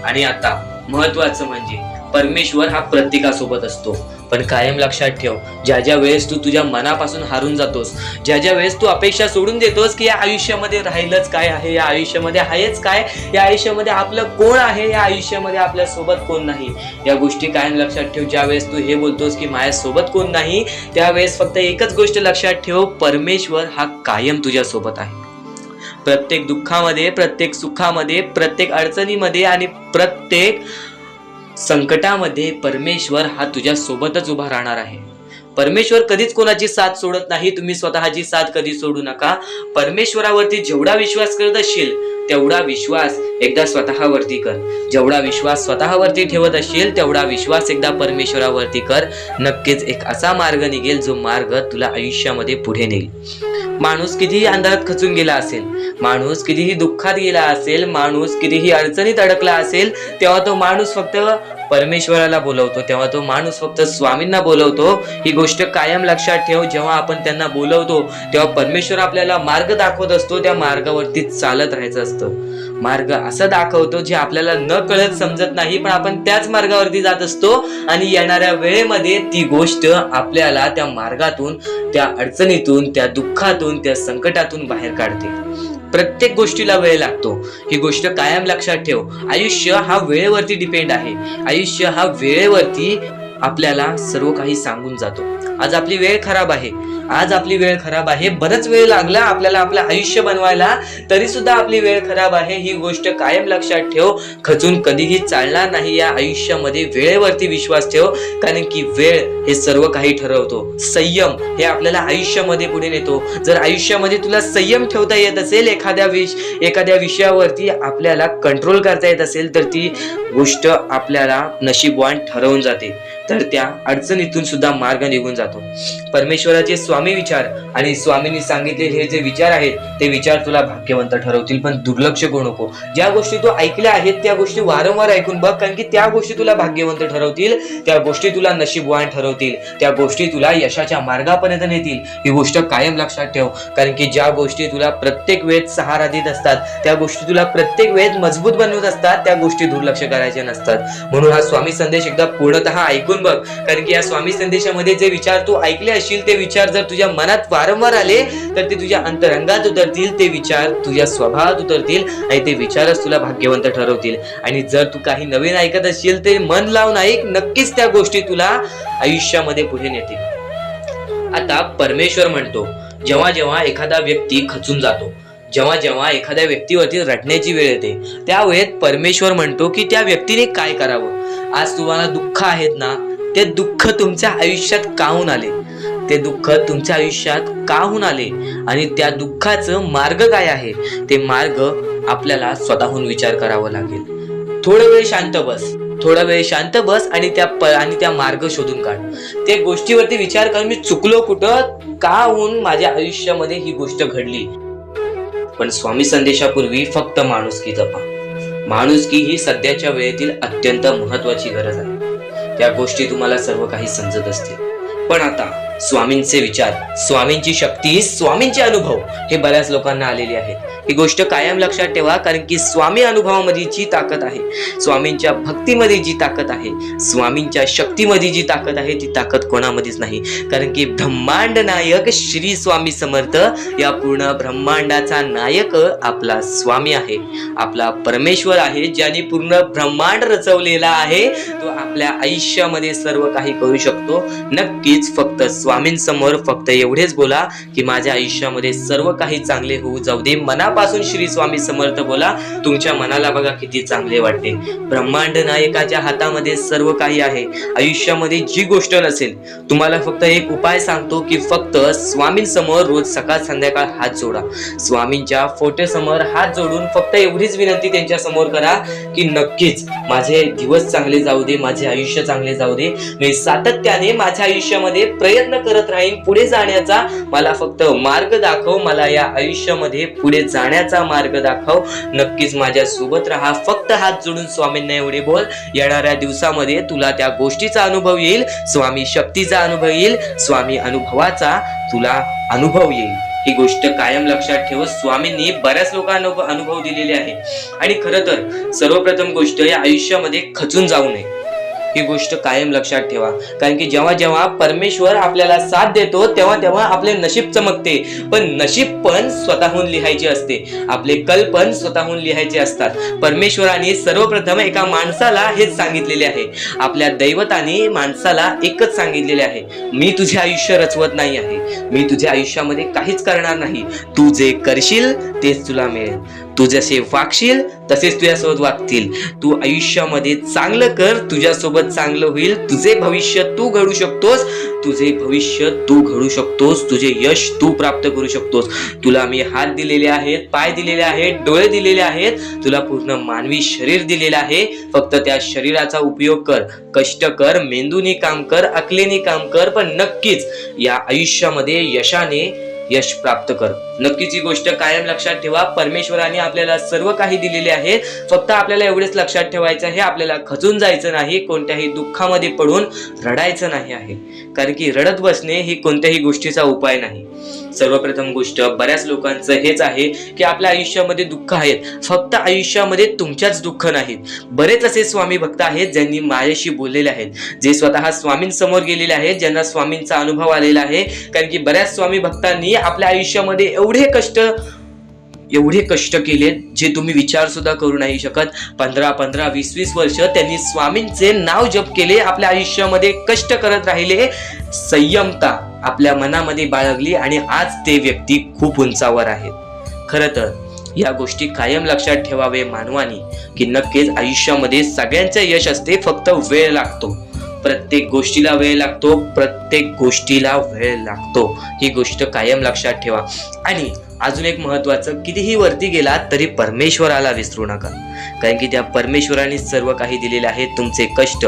आणि आता महत्वाचं म्हणजे परमेश्वर हा प्रत्येकासोबत असतो, पण कायम लक्षात ठेव, ज्या ज्या वेळेस तू तुझ्या मनापासून हारून जातोस, ज्या ज्या वेळेस तू अपेक्षा सोडून देतोस की या आयुष्यामध्ये राहिलंच काय आहे, या आयुष्यामध्ये आहेच काय, या आयुष्यामध्ये आपलं कोण आहे, या आयुष्यामध्ये आपल्या सोबत कोण नाही, या गोष्टी कायम लक्षात ठेव. ज्या वेळेस तू हे बोलतोस की माझ्या सोबत कोण नाही, त्यावेळेस फक्त एकच गोष्ट लक्षात ठेव, परमेश्वर हा कायम तुझ्या सोबत आहे. प्रत्येक दुःखामध्ये, प्रत्येक सुखामध्ये, प्रत्येक अडचणीमध्ये आणि प्रत्येक संकटामध्ये परमेश्वर हा तुझ्या सोबतच उभा राहणार आहे. परमेश्वर कधीच कोणाची साथ सोडत नाही. तुम्ही स्वतःची साथ कधी सोडू नका. परमेश्वरावरती जेवढा विश्वास करत असशील तेवढा विश्वास एकदा स्वतःवरती कर. जेवढा विश्वास स्वतःवरती ठेवत असशील तेवढा विश्वास एकदा परमेश्वरावरती कर. नक्कीच एक असा मार्ग निघेल जो मार्ग तुला आयुष्यामध्ये पुढे नेईल. माणूस कितीही अंधारात खचून गेला असेल, माणूस कितीही दुःखात गेला असेल, माणूस कितीही अडचणीत अडकला असेल, तेव्हा तो माणूस फक्त परमेश्वराला बोलवतो, तेव्हा तो माणूस फक्त स्वामींना बोलवतो. ही गोष्ट कायम लक्षात ठेव. जेव्हा आपण त्यांना बोलवतो तेव्हा परमेश्वर आपल्याला मार्ग दाखवत असतो. त्या मार्गावरती चालत राहायचं असतं. मार्ग असं दाखवतो जे आपल्याला न कळत समजत नाही, पण आपण त्याच मार्गावरती जात असतो आणि येणाऱ्या वेळेमध्ये ती गोष्ट आपल्याला त्या मार्गातून, त्या अडचणीतून, त्या दुःखातून, त्या संकटातून बाहेर काढते. प्रत्येक गोष्टीला वेळ लागतो. ही गोष्ट कायम लक्षात ठेव. आयुष्य हा वेळेवरती डिपेंड आहे. आयुष्य हा वेळेवरती आपल्याला सर्व काही सांगून जातो. आज आपली वेळ खराब आहे, आज आपली वेळ खराब आहे, बरंच वेळ लागला आपल्याला आपलं आयुष्य बनवायला, तरी सुद्धा आपली वेळ खराब आहे. ही गोष्ट कायम लक्षात ठेव. खचून कधीही चालणार नाही या आयुष्यामध्ये. वेळेवरती विश्वास ठेव, कारण की वेळ हे सर्व काही ठरवतो. संयम हे आपल्याला आयुष्यामध्ये पुढे नेतो. जर आयुष्यामध्ये तुला संयम ठेवता येत असेल, एखाद्या विषयावरती आपल्याला कंट्रोल करता येत असेल, तर ती गोष्ट आपल्याला नशीबवान ठरवून जाते. तर त्या अडचणीतून सुद्धा मार्ग निघून जातो. परमेश्वराचे स्वामी विचार आणि स्वामींनी सांगितलेले हे जे विचार आहेत ते विचार तुला भाग्यवंत ठरवतील. पण दुर्लक्ष करू नको. ज्या गोष्टी तू ऐकल्या आहेत त्या गोष्टी वारंवार ऐकून बघ, कारण की त्या गोष्टी तुला भाग्यवंत ठरवतील, त्या गोष्टी तुला नशीबवान ठरवतील, त्या गोष्टी तुला यशाच्या मार्गापर्यंत नेतील. ही गोष्ट कायम लक्षात ठेव, कारण की ज्या गोष्टी तुला प्रत्येक वेळेत सहारा देत असतात, त्या गोष्टी तुला प्रत्येक वेळेत मजबूत बनवत असतात, त्या गोष्टी दुर्लक्ष करायचे नसतात. म्हणून हा स्वामी संदेश एकदा पूर्णतः ऐकून बघ, कारण की या स्वामी संदेशामध्ये जे विचार तू ऐकले असशील ते विचार जर तुझ्या मनात वारंवार आले तर ते तुझ्या अंतरंगात उतरतील, ते विचार तुझ्या स्वभावात उतरतील आणि ते विचारच तुला भाग्यवंत ठरवतील. आणि जर तू काही नवीन ऐकत असशील ते मन लावून ऐक, नक्कीच त्या गोष्टी तुला आयुष्यामध्ये पुढे नेतील. आता परमेश्वर म्हणतो, जेव्हा जेव्हा एखादा व्यक्ती खचून जातो, जेव्हा जेव्हा एखाद्या व्यक्तीवरती रडण्याची वेळ येते, त्यावेळेत परमेश्वर म्हणतो की त्या व्यक्तीने काय करावं. आज तुम्हाला दुःख आहेत ना, ते दुःख तुमच्या आयुष्यात का होऊन आले, ते दुःख तुमच्या आयुष्यात का होऊन आले आणि त्या दुःखाचं मार्ग काय आहे, ते मार्ग आपल्याला स्वतःहून विचार करावा लागेल. थोडा वेळ शांत बस आणि त्या मार्ग शोधून काढ. त्या गोष्टीवरती विचार कर, मी चुकलो कुठं, का होऊन माझ्या आयुष्यामध्ये ही गोष्ट घडली. पण स्वामी संदेशापूर्वी फक्त माणुसकी जपा. माणुसकी ही सध्याच्या वेळेतील अत्यंत महत्वाची गरज आहे. त्या गोष्टी तुम्हाला सर्व काही समजत असतील, पण आता स्वामींचे विचार, स्वामींची शक्ती, स्वामींचे अनुभव हे बऱ्याच लोकांना आलेले आहेत. ही गोष्ट कायम लक्षात ठेवा, कारण की स्वामी अनुभवामध्ये जी ताकद आहे, स्वामींच्या भक्तीमध्ये जी ताकद आहे, स्वामींच्या शक्तीमध्ये जी ताकद आहे, ती ताकद कोणामध्येच नाही. कारण की ब्रह्मांड नायक श्री स्वामी समर्थ, या पूर्ण ब्रह्मांडाचा नायक आपला स्वामी आहे, आपला परमेश्वर आहे, ज्याने पूर्ण ब्रह्मांड रचवलेला आहे. तो आपल्या आयुष्यामध्ये सर्व काही करू शकतो. नक्कीच फक्त स्वामींसमोर फक्त एवढेच बोला की माझ्या आयुष्यामध्ये सर्व काही चांगले होऊ जाऊ दे. मनापासून श्री स्वामी समर्थ बोला. तुमच्या मनाला बघा किती चांगले वाटते. ब्रह्मांड नायकाच्या हातामध्ये सर्व काही आहे. आयुष्यामध्ये जी गोष्ट नसेल, तुम्हाला फक्त एक उपाय सांगतो की फक्त स्वामींसमोर रोज सकाळ संध्याकाळ हात जोडा. स्वामींच्या फोटो समोर हात जोडून फक्त एवढीच विनंती त्यांच्या समोर करा की नक्कीच माझे दिवस चांगले जाऊ दे, माझे आयुष्य चांगले जाऊ दे. मी सातत्याने माझ्या आयुष्यामध्ये प्रयत्न करत राहीन पुढे जाण्याचा. मला फक्त मार्ग दाखव, मला या आयुष्यामध्ये पुढे जाण्याचा मार्ग दाखव. नक्कीच माझ्या सोबत राहा. फक्त हात जोडून स्वामींना एवढे बोल. येणाऱ्या दिवसामध्ये तुला त्या गोष्टीचा अनुभव येईल, स्वामी शक्तीचा अनुभव येईल, स्वामी अनुभवाचा तुला अनुभव येईल. ही गोष्ट कायम लक्षात ठेव. स्वामींनी बऱ्याच लोकांना अनुभव दिलेले आहे. आणि खरं तर सर्वप्रथम गोष्ट, या आयुष्यामध्ये खचून जाऊ नये. ही गोष्ट कायम लक्षात ठेवा, कारण की जेव्हा जेव्हा परमेश्वर आपल्याला साथ देतो तेव्हा तेव्हा आपले नशीब चमकते. पण नशीब पण स्वतःहून लिहायचे असते, आपले कल पण स्वतःहून लिहायचे असतात. परमेश्वराने सर्वप्रथम एका माणसाला हेच सांगितलेले आहे. आपल्या दैवताने माणसाला एकच सांगितलेले आहे, मी तुझे आयुष्य रचवत नाही आहे, मी तुझ्या आयुष्यामध्ये काहीच करणार नाही, तू जे करशील तेच तुला मिळेल. तू जसे वागशील तसेच तुझ्यासोबत वागतील. तू आयुष्यामध्ये चांगलं कर, तुझ्यासोबत चांगलं होईल. तुझे भविष्य तू घडू शकतोस, तुझे भविष्य तू घडू शकतोस, तुझे यश तू प्राप्त करू शकतोस. तुला मी हात दिलेले आहेत, पाय दिलेले आहेत, डोळे दिलेले आहेत, तुला पूर्ण मानवी शरीर दिलेलं आहे. फक्त त्या शरीराचा उपयोग कर, कष्ट कर, मेंदूने काम कर, अकलेने काम कर, पण नक्कीच या आयुष्यामध्ये यश प्राप्त कर. नक्कीच ही गोष्ट कायम लक्षात ठेवा. परमेश्वराने आपल्याला सर्व काही दिलेले आहे. फक्त आपल्याला एवढेच लक्षात ठेवायचं आहे, आपल्याला खचून जायचं नाही, कोणत्याही दुःखामध्ये पडून रडायचं नाही आहे. कारण की रडत बसणे ही कोणत्याही गोष्टीचा उपाय नाही. सर्वप्रथम गोष्ट बऱ्याच लोकांचं हेच आहे की आपल्या आयुष्यामध्ये दुःख आहेत, फक्त आयुष्यामध्ये तुमच्याच दुःख नाहीत. बरेच असे स्वामी भक्त आहेत ज्यांनी माझ्याशी बोललेले आहेत, जे स्वतः स्वामींसमोर गेलेले आहेत, ज्यांना स्वामींचा अनुभव आलेला आहे. कारण की बऱ्याच स्वामी भक्तांनी आपल्या आयुष्यामध्ये एवढे कष्ट केले जे तुम्ही विचार सुद्धा करू नाही शकत. 15 20 वर्ष त्यांनी स्वामींचे नाव जप केले, आपल्या आयुष्यामध्ये कष्ट करत राहिले, संयमता आपल्या मनामध्ये बाळगली आणि आज ते व्यक्ती खूप उंचावर आहेत. खरं तर या गोष्टी कायम लक्षात ठेवावे मानवानी की नक्कीच आयुष्यामध्ये सगळ्यांचं यश असते, फक्त वेळ लागतो. प्रत्येक गोष्टीला वेळ लागतो, ही गोष्ट कायम लक्षात ठेवा. आणि अजून एक महत्वाचं, कितीही वरती गेलात तरी परमेश्वराला विसरू नका. कारण की त्या परमेश्वराने सर्व काही दिलेले आहे. तुमचे कष्ट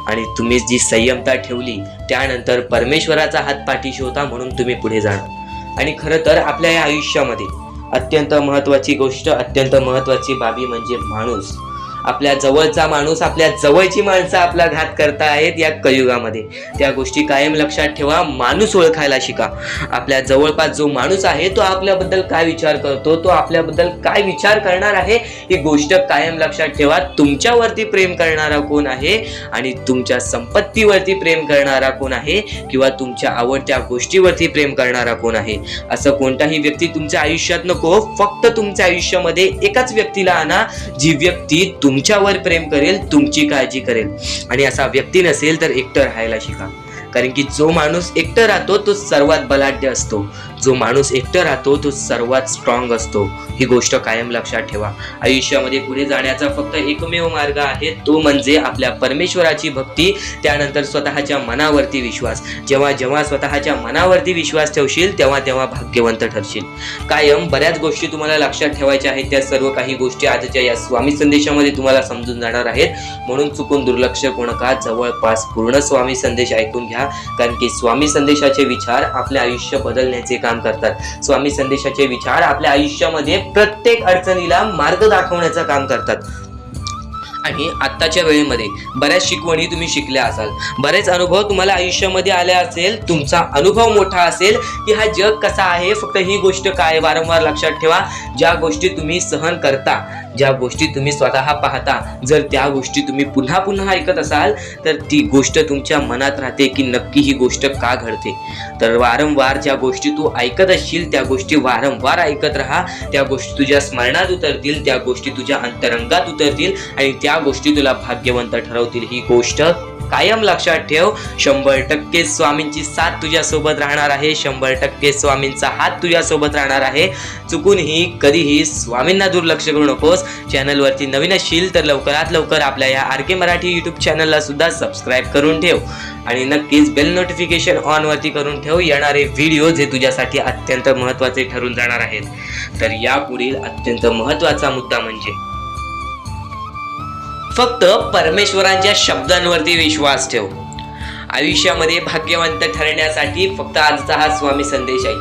आणि तुम्ही जी संयमता ठेवली, त्यानंतर परमेश्वराचा हात पाठीशी होता म्हणून तुम्ही पुढे जाणार. आणि खरं तर आपल्या या आयुष्यामध्ये अत्यंत महत्वाची गोष्ट, अत्यंत महत्वाची बाबी म्हणजे माणूस. आपल्या जवळचा माणूस, आपल्या जवळची माणसं आपला घात करता आहेत या कलियुगामध्ये. त्या गोष्टी कायम लक्षात ठेवा. माणूस ओळखायला शिका. आपल्या जवळपास जो माणूस आहे तो आपल्याबद्दल काय विचार करतो, तो आपल्याबद्दल काय विचार करणार आहे, ही गोष्ट कायम लक्षात ठेवा. तुमच्यावरती प्रेम करणारा कोण आहे आणि तुमच्या संपत्तीवरती प्रेम करणारा कोण आहे किंवा तुमच्या आवडत्या गोष्टीवरती प्रेम करणारा कोण आहे, असं कोणताही व्यक्ती तुमच्या आयुष्यात नको. फक्त तुमच्या आयुष्यामध्ये एकाच व्यक्तीला आणा, जी व्यक्ती तुमच्यावर प्रेम करेल, तुमची काळजी करेल. आणि असा व्यक्ती नसेल तर एकटं राहायला शिका. कारण की जो माणूस एकटं राहतो तो सर्वात बलाढ्य असतो, जो माणूस एकटं राहतो तो सर्वात स्ट्रॉंग असतो. ही गोष्ट कायम लक्षात ठेवा. आयुष्यामध्ये पुढे जाण्याचा फक्त एकमेव मार्ग आहे, तो म्हणजे आपल्या परमेश्वराची भक्ती, त्यानंतर स्वतःच्या मनावरती विश्वास. जेव्हा स्वतःच्या मनावरती विश्वास ठेवशील तेव्हा भाग्यवंत ठरशील. कायम बऱ्याच गोष्टी तुम्हाला लक्षात ठेवायच्या आहेत. त्या सर्व काही गोष्टी आजच्या या स्वामी संदेशामध्ये तुम्हाला समजून जाणार आहेत. म्हणून चुकून दुर्लक्ष करू नका. जवळपास पूर्ण स्वामी संदेश ऐकून घ्या. कारण की स्वामी संदेशाचे विचार आपले आयुष्य बदलण्याचे काम करतात. स्वामी संदेशाचे विचार आपल्या आयुष्यामध्ये प्रत्येक अडचणीला मार्ग दाखवण्याचं काम करतात. आणि आत्ताच्या वेळेमध्ये बऱ्याच शिकवणी तुम्ही शिकल्या असाल, बरेच अनुभव तुम्हाला आयुष्यामध्ये आले असेल. तुमचा अनुभव मोठा असेल की हा जग कसा आहे. फक्त ही गोष्ट काय वारंवार लक्षात ठेवा, ज्या गोष्टी तुम्ही सहन करता, ज्या गोष्टी तुम्ही स्वतः पाहता, जर त्या गोष्टी तुम्ही पुन्हा पुन्हा ऐकत असाल तर ती गोष्ट तुमच्या मनात राहते की नक्की ही गोष्ट का घडते. तर वारंवार ज्या गोष्टी तू ऐकत असशील त्या गोष्टी वारंवार ऐकत राहा. त्या गोष्टी तुझ्या स्मरणात उतरतील, त्या गोष्टी तुझ्या अंतरंगात उतरतील आणि त्या गोष्टी तुला भाग्यवंत ठरवतील. ही गोष्ट कायम लक्षात ठेव. 100% स्वामींची साथ तुझ्यासोबत राहणार आहे. 100% स्वामींचा हात तुझ्यासोबत राहणार आहे. चुकूनही कधीही स्वामींना दुर्लक्ष करू नकोस. चॅनलवरती नवीन असशील तर लवकरात लवकर आपल्या या RK मराठी यूट्यूब चॅनलला सुद्धा सबस्क्राईब करून ठेव आणि नक्कीच बेल नोटिफिकेशन ऑन वरती करून ठेव. येणारे व्हिडिओ जे तुझ्यासाठी अत्यंत महत्त्वाचे ठरून जाणार आहेत. तर यापुढील अत्यंत महत्त्वाचा मुद्दा म्हणजे फक्त परमेश्वरांच्या शब्दांवरती विश्वास ठेव. आयुष्यामध्ये भाग्यवंत ठरण्यासाठी फक्त आजचा हा स्वामी संदेश आहे.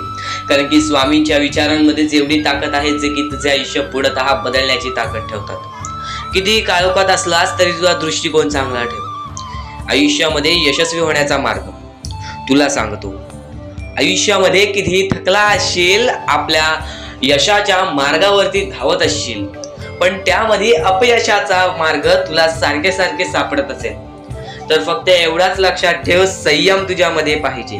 कारण की स्वामींच्या विचारांमध्ये एवढी ताकद आहे जे की तुझे आयुष्य पूर्णतः बदलण्याची ताकद ठेवतात. किती काळोखात असलास तरी तुझा दृष्टिकोन चांगला ठेव. आयुष्यामध्ये यशस्वी होण्याचा मार्ग तुला सांगतो. आयुष्यामध्ये कितीही थकला असशील, आपल्या यशाच्या मार्गावरती धावत असशील, पण त्यामध्ये अपयशाचा मार्ग तुला सारखे सापडत असेल तर फक्त एवढाच लक्षात ठेव, संयम तुझ्यामध्ये पाहिजे,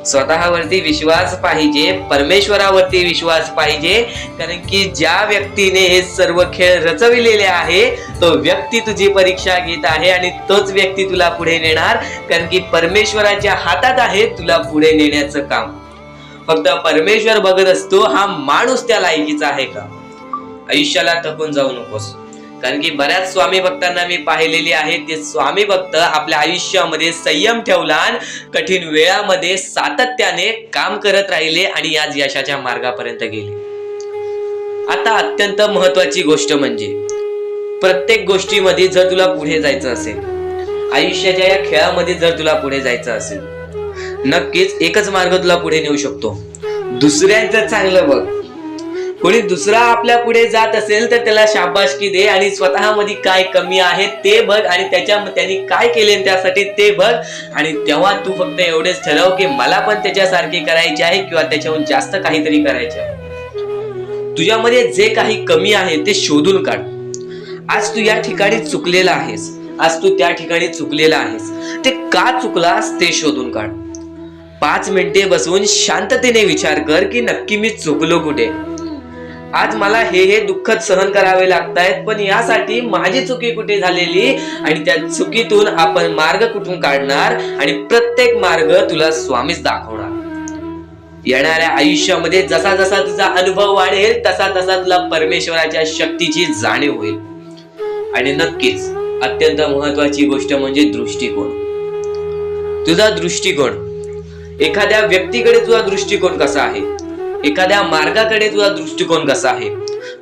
स्वतःवरती विश्वास पाहिजे, परमेश्वरावरती विश्वास पाहिजे. कारण की ज्या व्यक्तीने हे सर्व खेळ रचविलेले आहे तो व्यक्ती तुझी परीक्षा घेत आहे आणि तोच व्यक्ती तुला पुढे नेणार. कारण की परमेश्वराच्या हातात आहे तुला पुढे नेण्याचं काम. फक्त परमेश्वर बघत असतो हा माणूस त्या लायकीचा आहे का. आयुष्याला थकून जाऊ नकोस. कारण की बऱ्याच स्वामी भक्तांना मी पाहिलेली आहे, ते स्वामी भक्त आपल्या आयुष्यामध्ये संयम ठेवला, कठीण वेळामध्ये सातत्याने काम करत राहिले आणि आज यशाच्या मार्गापर्यंत गेले. आता अत्यंत महत्वाची गोष्ट म्हणजे प्रत्येक गोष्टीमध्ये जर तुला पुढे जायचं असेल, आयुष्याच्या या खेळामध्ये जर तुला पुढे जायचं असेल, नक्कीच एकच मार्ग तुला पुढे नेऊ शकतो. दुसऱ्यांचं चांगलं बघ. कोणी दुसरा आपल्या पुढे जात असेल तर त्याला शाबासकी दे आणि स्वतःमध्ये काय कमी आहे ते बघ आणि त्यांनी काय केले त्यासाठी ते बघ. आणि तेव्हा तू फक्त एवढेच ठरव की मला पण त्याच्यासारखे करायचे आहे किंवा त्याच्याहून जास्त काहीतरी करायचे आहे. तुझ्यामध्ये जे काही कमी आहे ते शोधून काढ. आज तू या ठिकाणी चुकलेला आहेस, आज तू त्या ठिकाणी चुकलेला आहेस, ते का चुकलास ते शोधून काढ. 5 मिनिटे बसून शांततेने विचार कर की नक्की मी चुकलो कुठे. आज मला हे दुःख सहन करावे लागतायत, पण यासाठी माझी चुकी कुठे झालेली आणि त्या चुकीतून आपण मार्ग कुठून काढणार आणि प्रत्येक मार्ग तुला स्वामीच दाखवणार. येणाऱ्या आयुष्यामध्ये जसा जसा तुझा अनुभव वाढेल तसा तसा तुला परमेश्वराच्या शक्तीची जाणीव होईल. आणि नक्कीच अत्यंत महत्वाची गोष्ट म्हणजे दृष्टिकोन. तुझा दृष्टिकोन, एखाद्या व्यक्तीकडे तुझा दृष्टिकोन कसा आहे, एखाद्या मार्गाकडे तुझा दृष्टिकोन कसा आहे,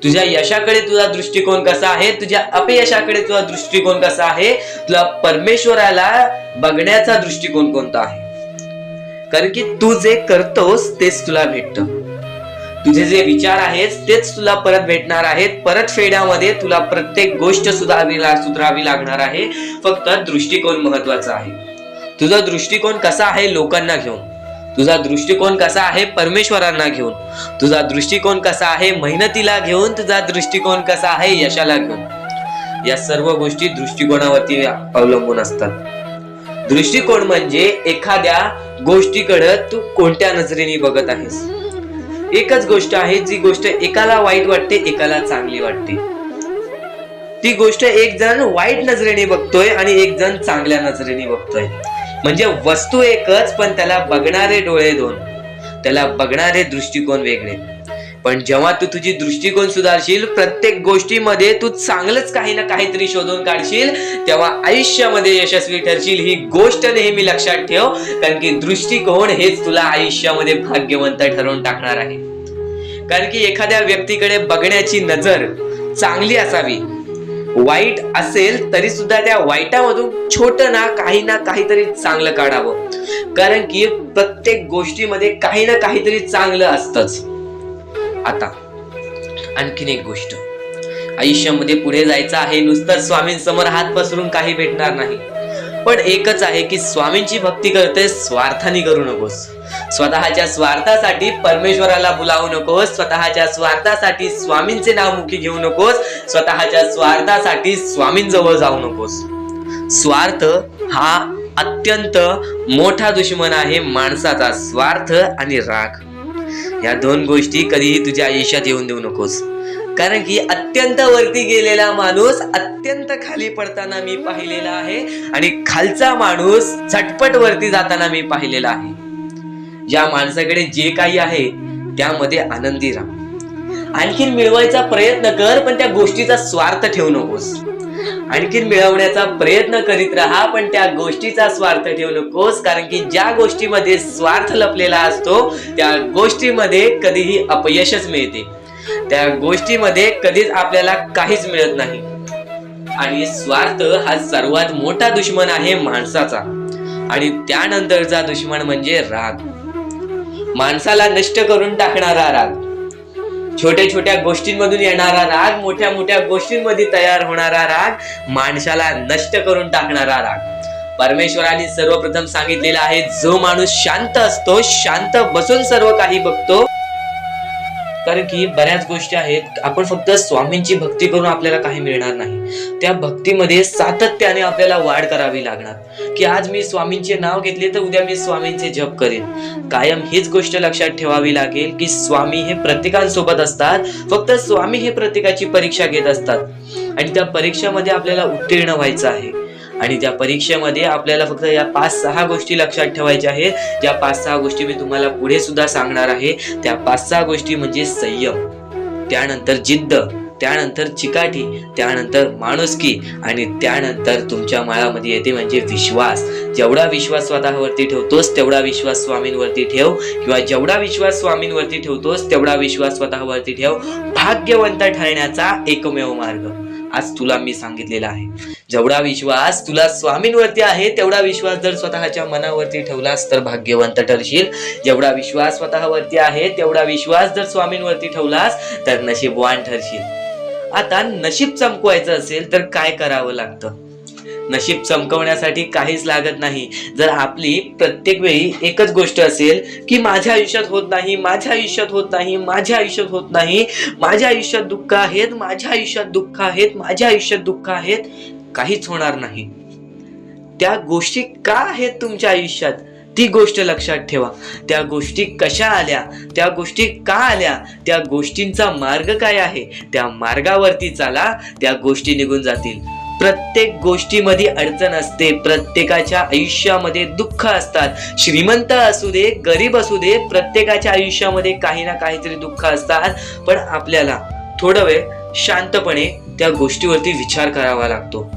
तुझ्या यशाकडे तुझा दृष्टिकोन कसा आहे, तुझ्या अपयशाकडे तुझा दृष्टिकोन कसा आहे, तुला परमेश्वराला बघण्याचा दृष्टिकोन कोणता आहे. कारण की तू जे करतोस तेच तुला भेटतं. तुझे जे विचार आहेत तेच तुला परत भेटणार आहेत. परत फेड्यामध्ये तुला प्रत्येक गोष्ट सुधारावी लागणार आहे. फक्त दृष्टिकोन महत्वाचा आहे. तुझा दृष्टिकोन कसा आहे लोकांना घेऊन, तुझा दृष्टिकोन कसा आहे परमेश्वरांना घेऊन, तुझा दृष्टिकोन कसा आहे मेहनतीला घेऊन, तुझा दृष्टिकोन कसा आहे यशाला घेऊन. या सर्व गोष्टी दृष्टिकोनावरती अवलंबून असतात. दृष्टिकोन म्हणजे एखाद्या गोष्टीकडे तू कोणत्या नजरेने बघत आहेस. एकच गोष्ट आहे, जी गोष्ट एकाला वाईट वाटते एकाला चांगली वाटते. ती गोष्ट एक जण वाईट नजरेने बघतोय आणि एक जण चांगल्या नजरेने बघतोय. म्हणजे वस्तू एकच, पण त्याला बघणारे डोळे दोन, त्याला बघणारे दृष्टिकोन वेगळे. पण जेव्हा तू तुझी दृष्टिकोन सुधारशील, प्रत्येक गोष्टीमध्ये तू चांगलंच काही ना काहीतरी शोधून काढशील, तेव्हा आयुष्यामध्ये यशस्वी ठरशील. ही गोष्ट नेहमी लक्षात ठेव, कारण की दृष्टिकोन हेच तुला आयुष्यामध्ये भाग्यवंत ठरवून टाकणार आहे. कारण की एखाद्या व्यक्तीकडे बघण्याची नजर चांगली असावी. वाईट असेल तरी सुद्धा त्या वाईटामधून छोट ना काहीतरी चांगलं काढावं. कारण की प्रत्येक गोष्टीमध्ये काही ना काहीतरी चांगलं असतंच. आता आणखीन एक गोष्ट, आयुष्यामध्ये पुढे जायचं आहे, नुसतं स्वामींसमोर हात पसरून काही भेटणार नाही. पण एकच आहे की स्वामींची भक्ती करते, स्वार्थाने करू नकोस. स्वतःच्या स्वार्थासाठी परमेश्वराला बोलावू नकोस, स्वतःच्या स्वार्थासाठी स्वामींचे नाव मुखी घेऊ नकोस, स्वतःच्या स्वार्थासाठी स्वामींजवळ जाऊ नकोस. स्वार्थ हा अत्यंत मोठा दुश्मन आहे माणसाचा. स्वार्थ आणि राग या दोन गोष्टी कधीही तुझ्या आयुष्यात येऊन देऊ नकोस. कारण की अत्यंत वरती गेलेला माणूस अत्यंत खाली पडताना मी पाहिलेला आहे आणि खालचा माणूस झटपट वरती जाताना मी पाहिलेला आहे. ज्या माणसाकडे जे काही आहे त्यामध्ये आनंदी राहा. आणखीन मिळवायचा प्रयत्न कर, पण त्या गोष्टीचा स्वार्थ ठेवू नकोस. आणखीन मिळवण्याचा प्रयत्न करीत राहा, पण त्या गोष्टीचा स्वार्थ ठेवू नकोस. कारण की ज्या गोष्टीमध्ये स्वार्थ लपलेला असतो त्या गोष्टीमध्ये कधीही अपयशच मिळते. त्या गोष्टीमध्ये कधीच आपल्याला काहीच मिळत नाही. आणि स्वार्थ हा सर्वात मोठा दुश्मन आहे माणसाचा. आणि त्यानंतरचा दुश्मन म्हणजे राग. माणसाला नष्ट करून टाकणारा राग, छोट्या छोट्या गोष्टींमधून येणारा राग, मोठ्या मोठ्या गोष्टींमध्ये तयार होणारा राग, माणसाला नष्ट करून टाकणारा राग. परमेश्वराने सर्वप्रथम सांगितलेला आहे, जो माणूस शांत असतो, शांत बसून सर्व काही बघतो. कारण की बऱ्याच गोष्टी आहेत, आपण फक्त स्वामींची भक्ती करून आपल्याला काही मिळणार नाही. त्या भक्तीमध्ये सातत्याने आपल्याला वाढ करावी लागणार. की आज मी स्वामींचे नाव घेतले तर उद्या मी स्वामींचे जप करेन. कायम हीच गोष्ट लक्षात ठेवावी लागेल की स्वामी हे प्रत्येकांसोबत असतात. फक्त स्वामी हे प्रत्येकाची परीक्षा घेत असतात आणि त्या परीक्षेमध्ये आपल्याला उत्तीर्ण व्हायचं आहे. आणि त्या परीक्षेमध्ये आपल्याला फक्त या 5-6 गोष्टी लक्षात ठेवायच्या आहेत. ज्या 5-6 गोष्टी मी तुम्हाला पुढे सुद्धा सांगणार आहे. त्या 5-6 गोष्टी म्हणजे संयम, त्यानंतर जिद्द, त्यानंतर चिकाटी, त्यानंतर माणुसकी आणि त्यानंतर तुमच्या मनामध्ये येते म्हणजे विश्वास. जेवढा विश्वास स्वतःवरती ठेवतोस तेवढा विश्वास स्वामींवरती ठेव, किंवा जेवढा विश्वास स्वामींवरती ठेवतोस तेवढा विश्वास स्वतःवरती ठेव. भाग्यवंत ठरण्याचा एकमेव मार्ग आज तुला मी सांगितलेला आहे. जेवढा विश्वास तुला स्वामींवरती आहे तेवढा विश्वास जर स्वतःच्या मनावरती ठेवलास तर भाग्यवंत ठरशील. जेवढा विश्वास स्वतःवरती आहे तेवढा विश्वास जर स्वामींवरती ठेवलास तर नशीबवान ठरशील. आता नशीब चमकवायचं असेल तर काय करावं लागतं? नशीब चमकवण्यासाठी काहीच लागत नाही. जर आपली प्रत्येक वेळी एकच गोष्ट असेल की माझ्या आयुष्यात होत नाही, माझ्या आयुष्यात होत नाही, माझ्या आयुष्यात होत नाही, माझ्या आयुष्यात दुःख आहेत, माझ्या आयुष्यात दुःख आहेत, माझ्या आयुष्यात दुःख आहेत, काहीच होणार नाही. त्या गोष्टी का आहेत तुमच्या आयुष्यात ती गोष्ट लक्षात ठेवा. त्या गोष्टी कशा आल्या, त्या गोष्टी का आल्या, त्या गोष्टींचा मार्ग काय आहे, त्या मार्गावरती चाला, त्या गोष्टी निघून जातील. प्रत्येक गोष्टीमध्ये अडचण असते, प्रत्येकाच्या आयुष्यामध्ये दुःख असतात. श्रीमंत असू दे, गरीब असू दे, प्रत्येकाच्या आयुष्यामध्ये काही ना काहीतरी दुःख असतात. पण आपल्याला थोडा वेळ शांतपणे त्या गोष्टीवरती विचार करावा लागतो.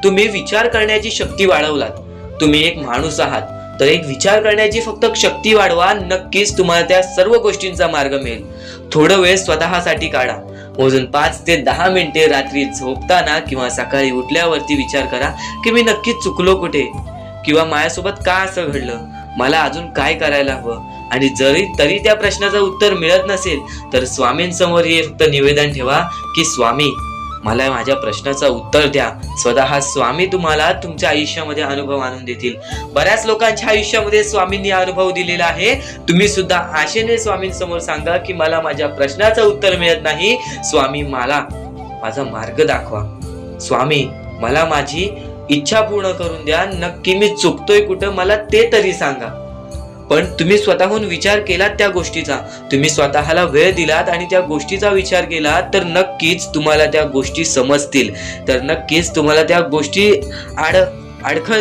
तुम्ही विचार करण्याची शक्ती वाढवलात, तुम्ही एक माणूस आहात, तर एक विचार करण्याची फक्त शक्ती वाढवा, नक्कीच तुम्हाला त्या सर्व गोष्टींचा मार्ग मिळेल. थोडं वेळ स्वतःसाठी काढा. मोजून 5 ते 10 मिनिटे रात्री झोपताना किंवा सकाळी उठल्यावरती विचार करा की मी नक्की चुकलो कुठे, किंवा माझ्यासोबत का असं घडलं, मला अजून काय करायला हवं. आणि तरी त्या प्रश्नाचं उत्तर मिळत नसेल तर स्वामींसमोर हे फक्त निवेदन ठेवा की स्वामी मला माझ्या प्रश्नाचं उत्तर द्या. स्वतः स्वामी तुम्हाला तुमच्या आयुष्यामध्ये अनुभव आणून देतील. बऱ्याच लोकांच्या आयुष्यामध्ये स्वामींनी अनुभव दिलेला आहे. तुम्ही सुद्धा आशेने स्वामींसमोर सांगा की मला माझ्या प्रश्नाचं उत्तर मिळत नाही, स्वामी मला माझा मार्ग दाखवा, स्वामी मला माझी इच्छा पूर्ण करून द्या, नक्की मी चुकतोय कुठं मला ते तरी सांगा. पण तुम्ही स्वतःहून विचार केलात त्या गोष्टीचा, तुम्ही स्वतःला वेळ दिलात आणि त्या गोष्टीचा विचार केला तर नक्कीच तुम्हाला त्या गोष्टी समजतील, तर नक्कीच तुम्हाला त्या गोष्टी अडखळ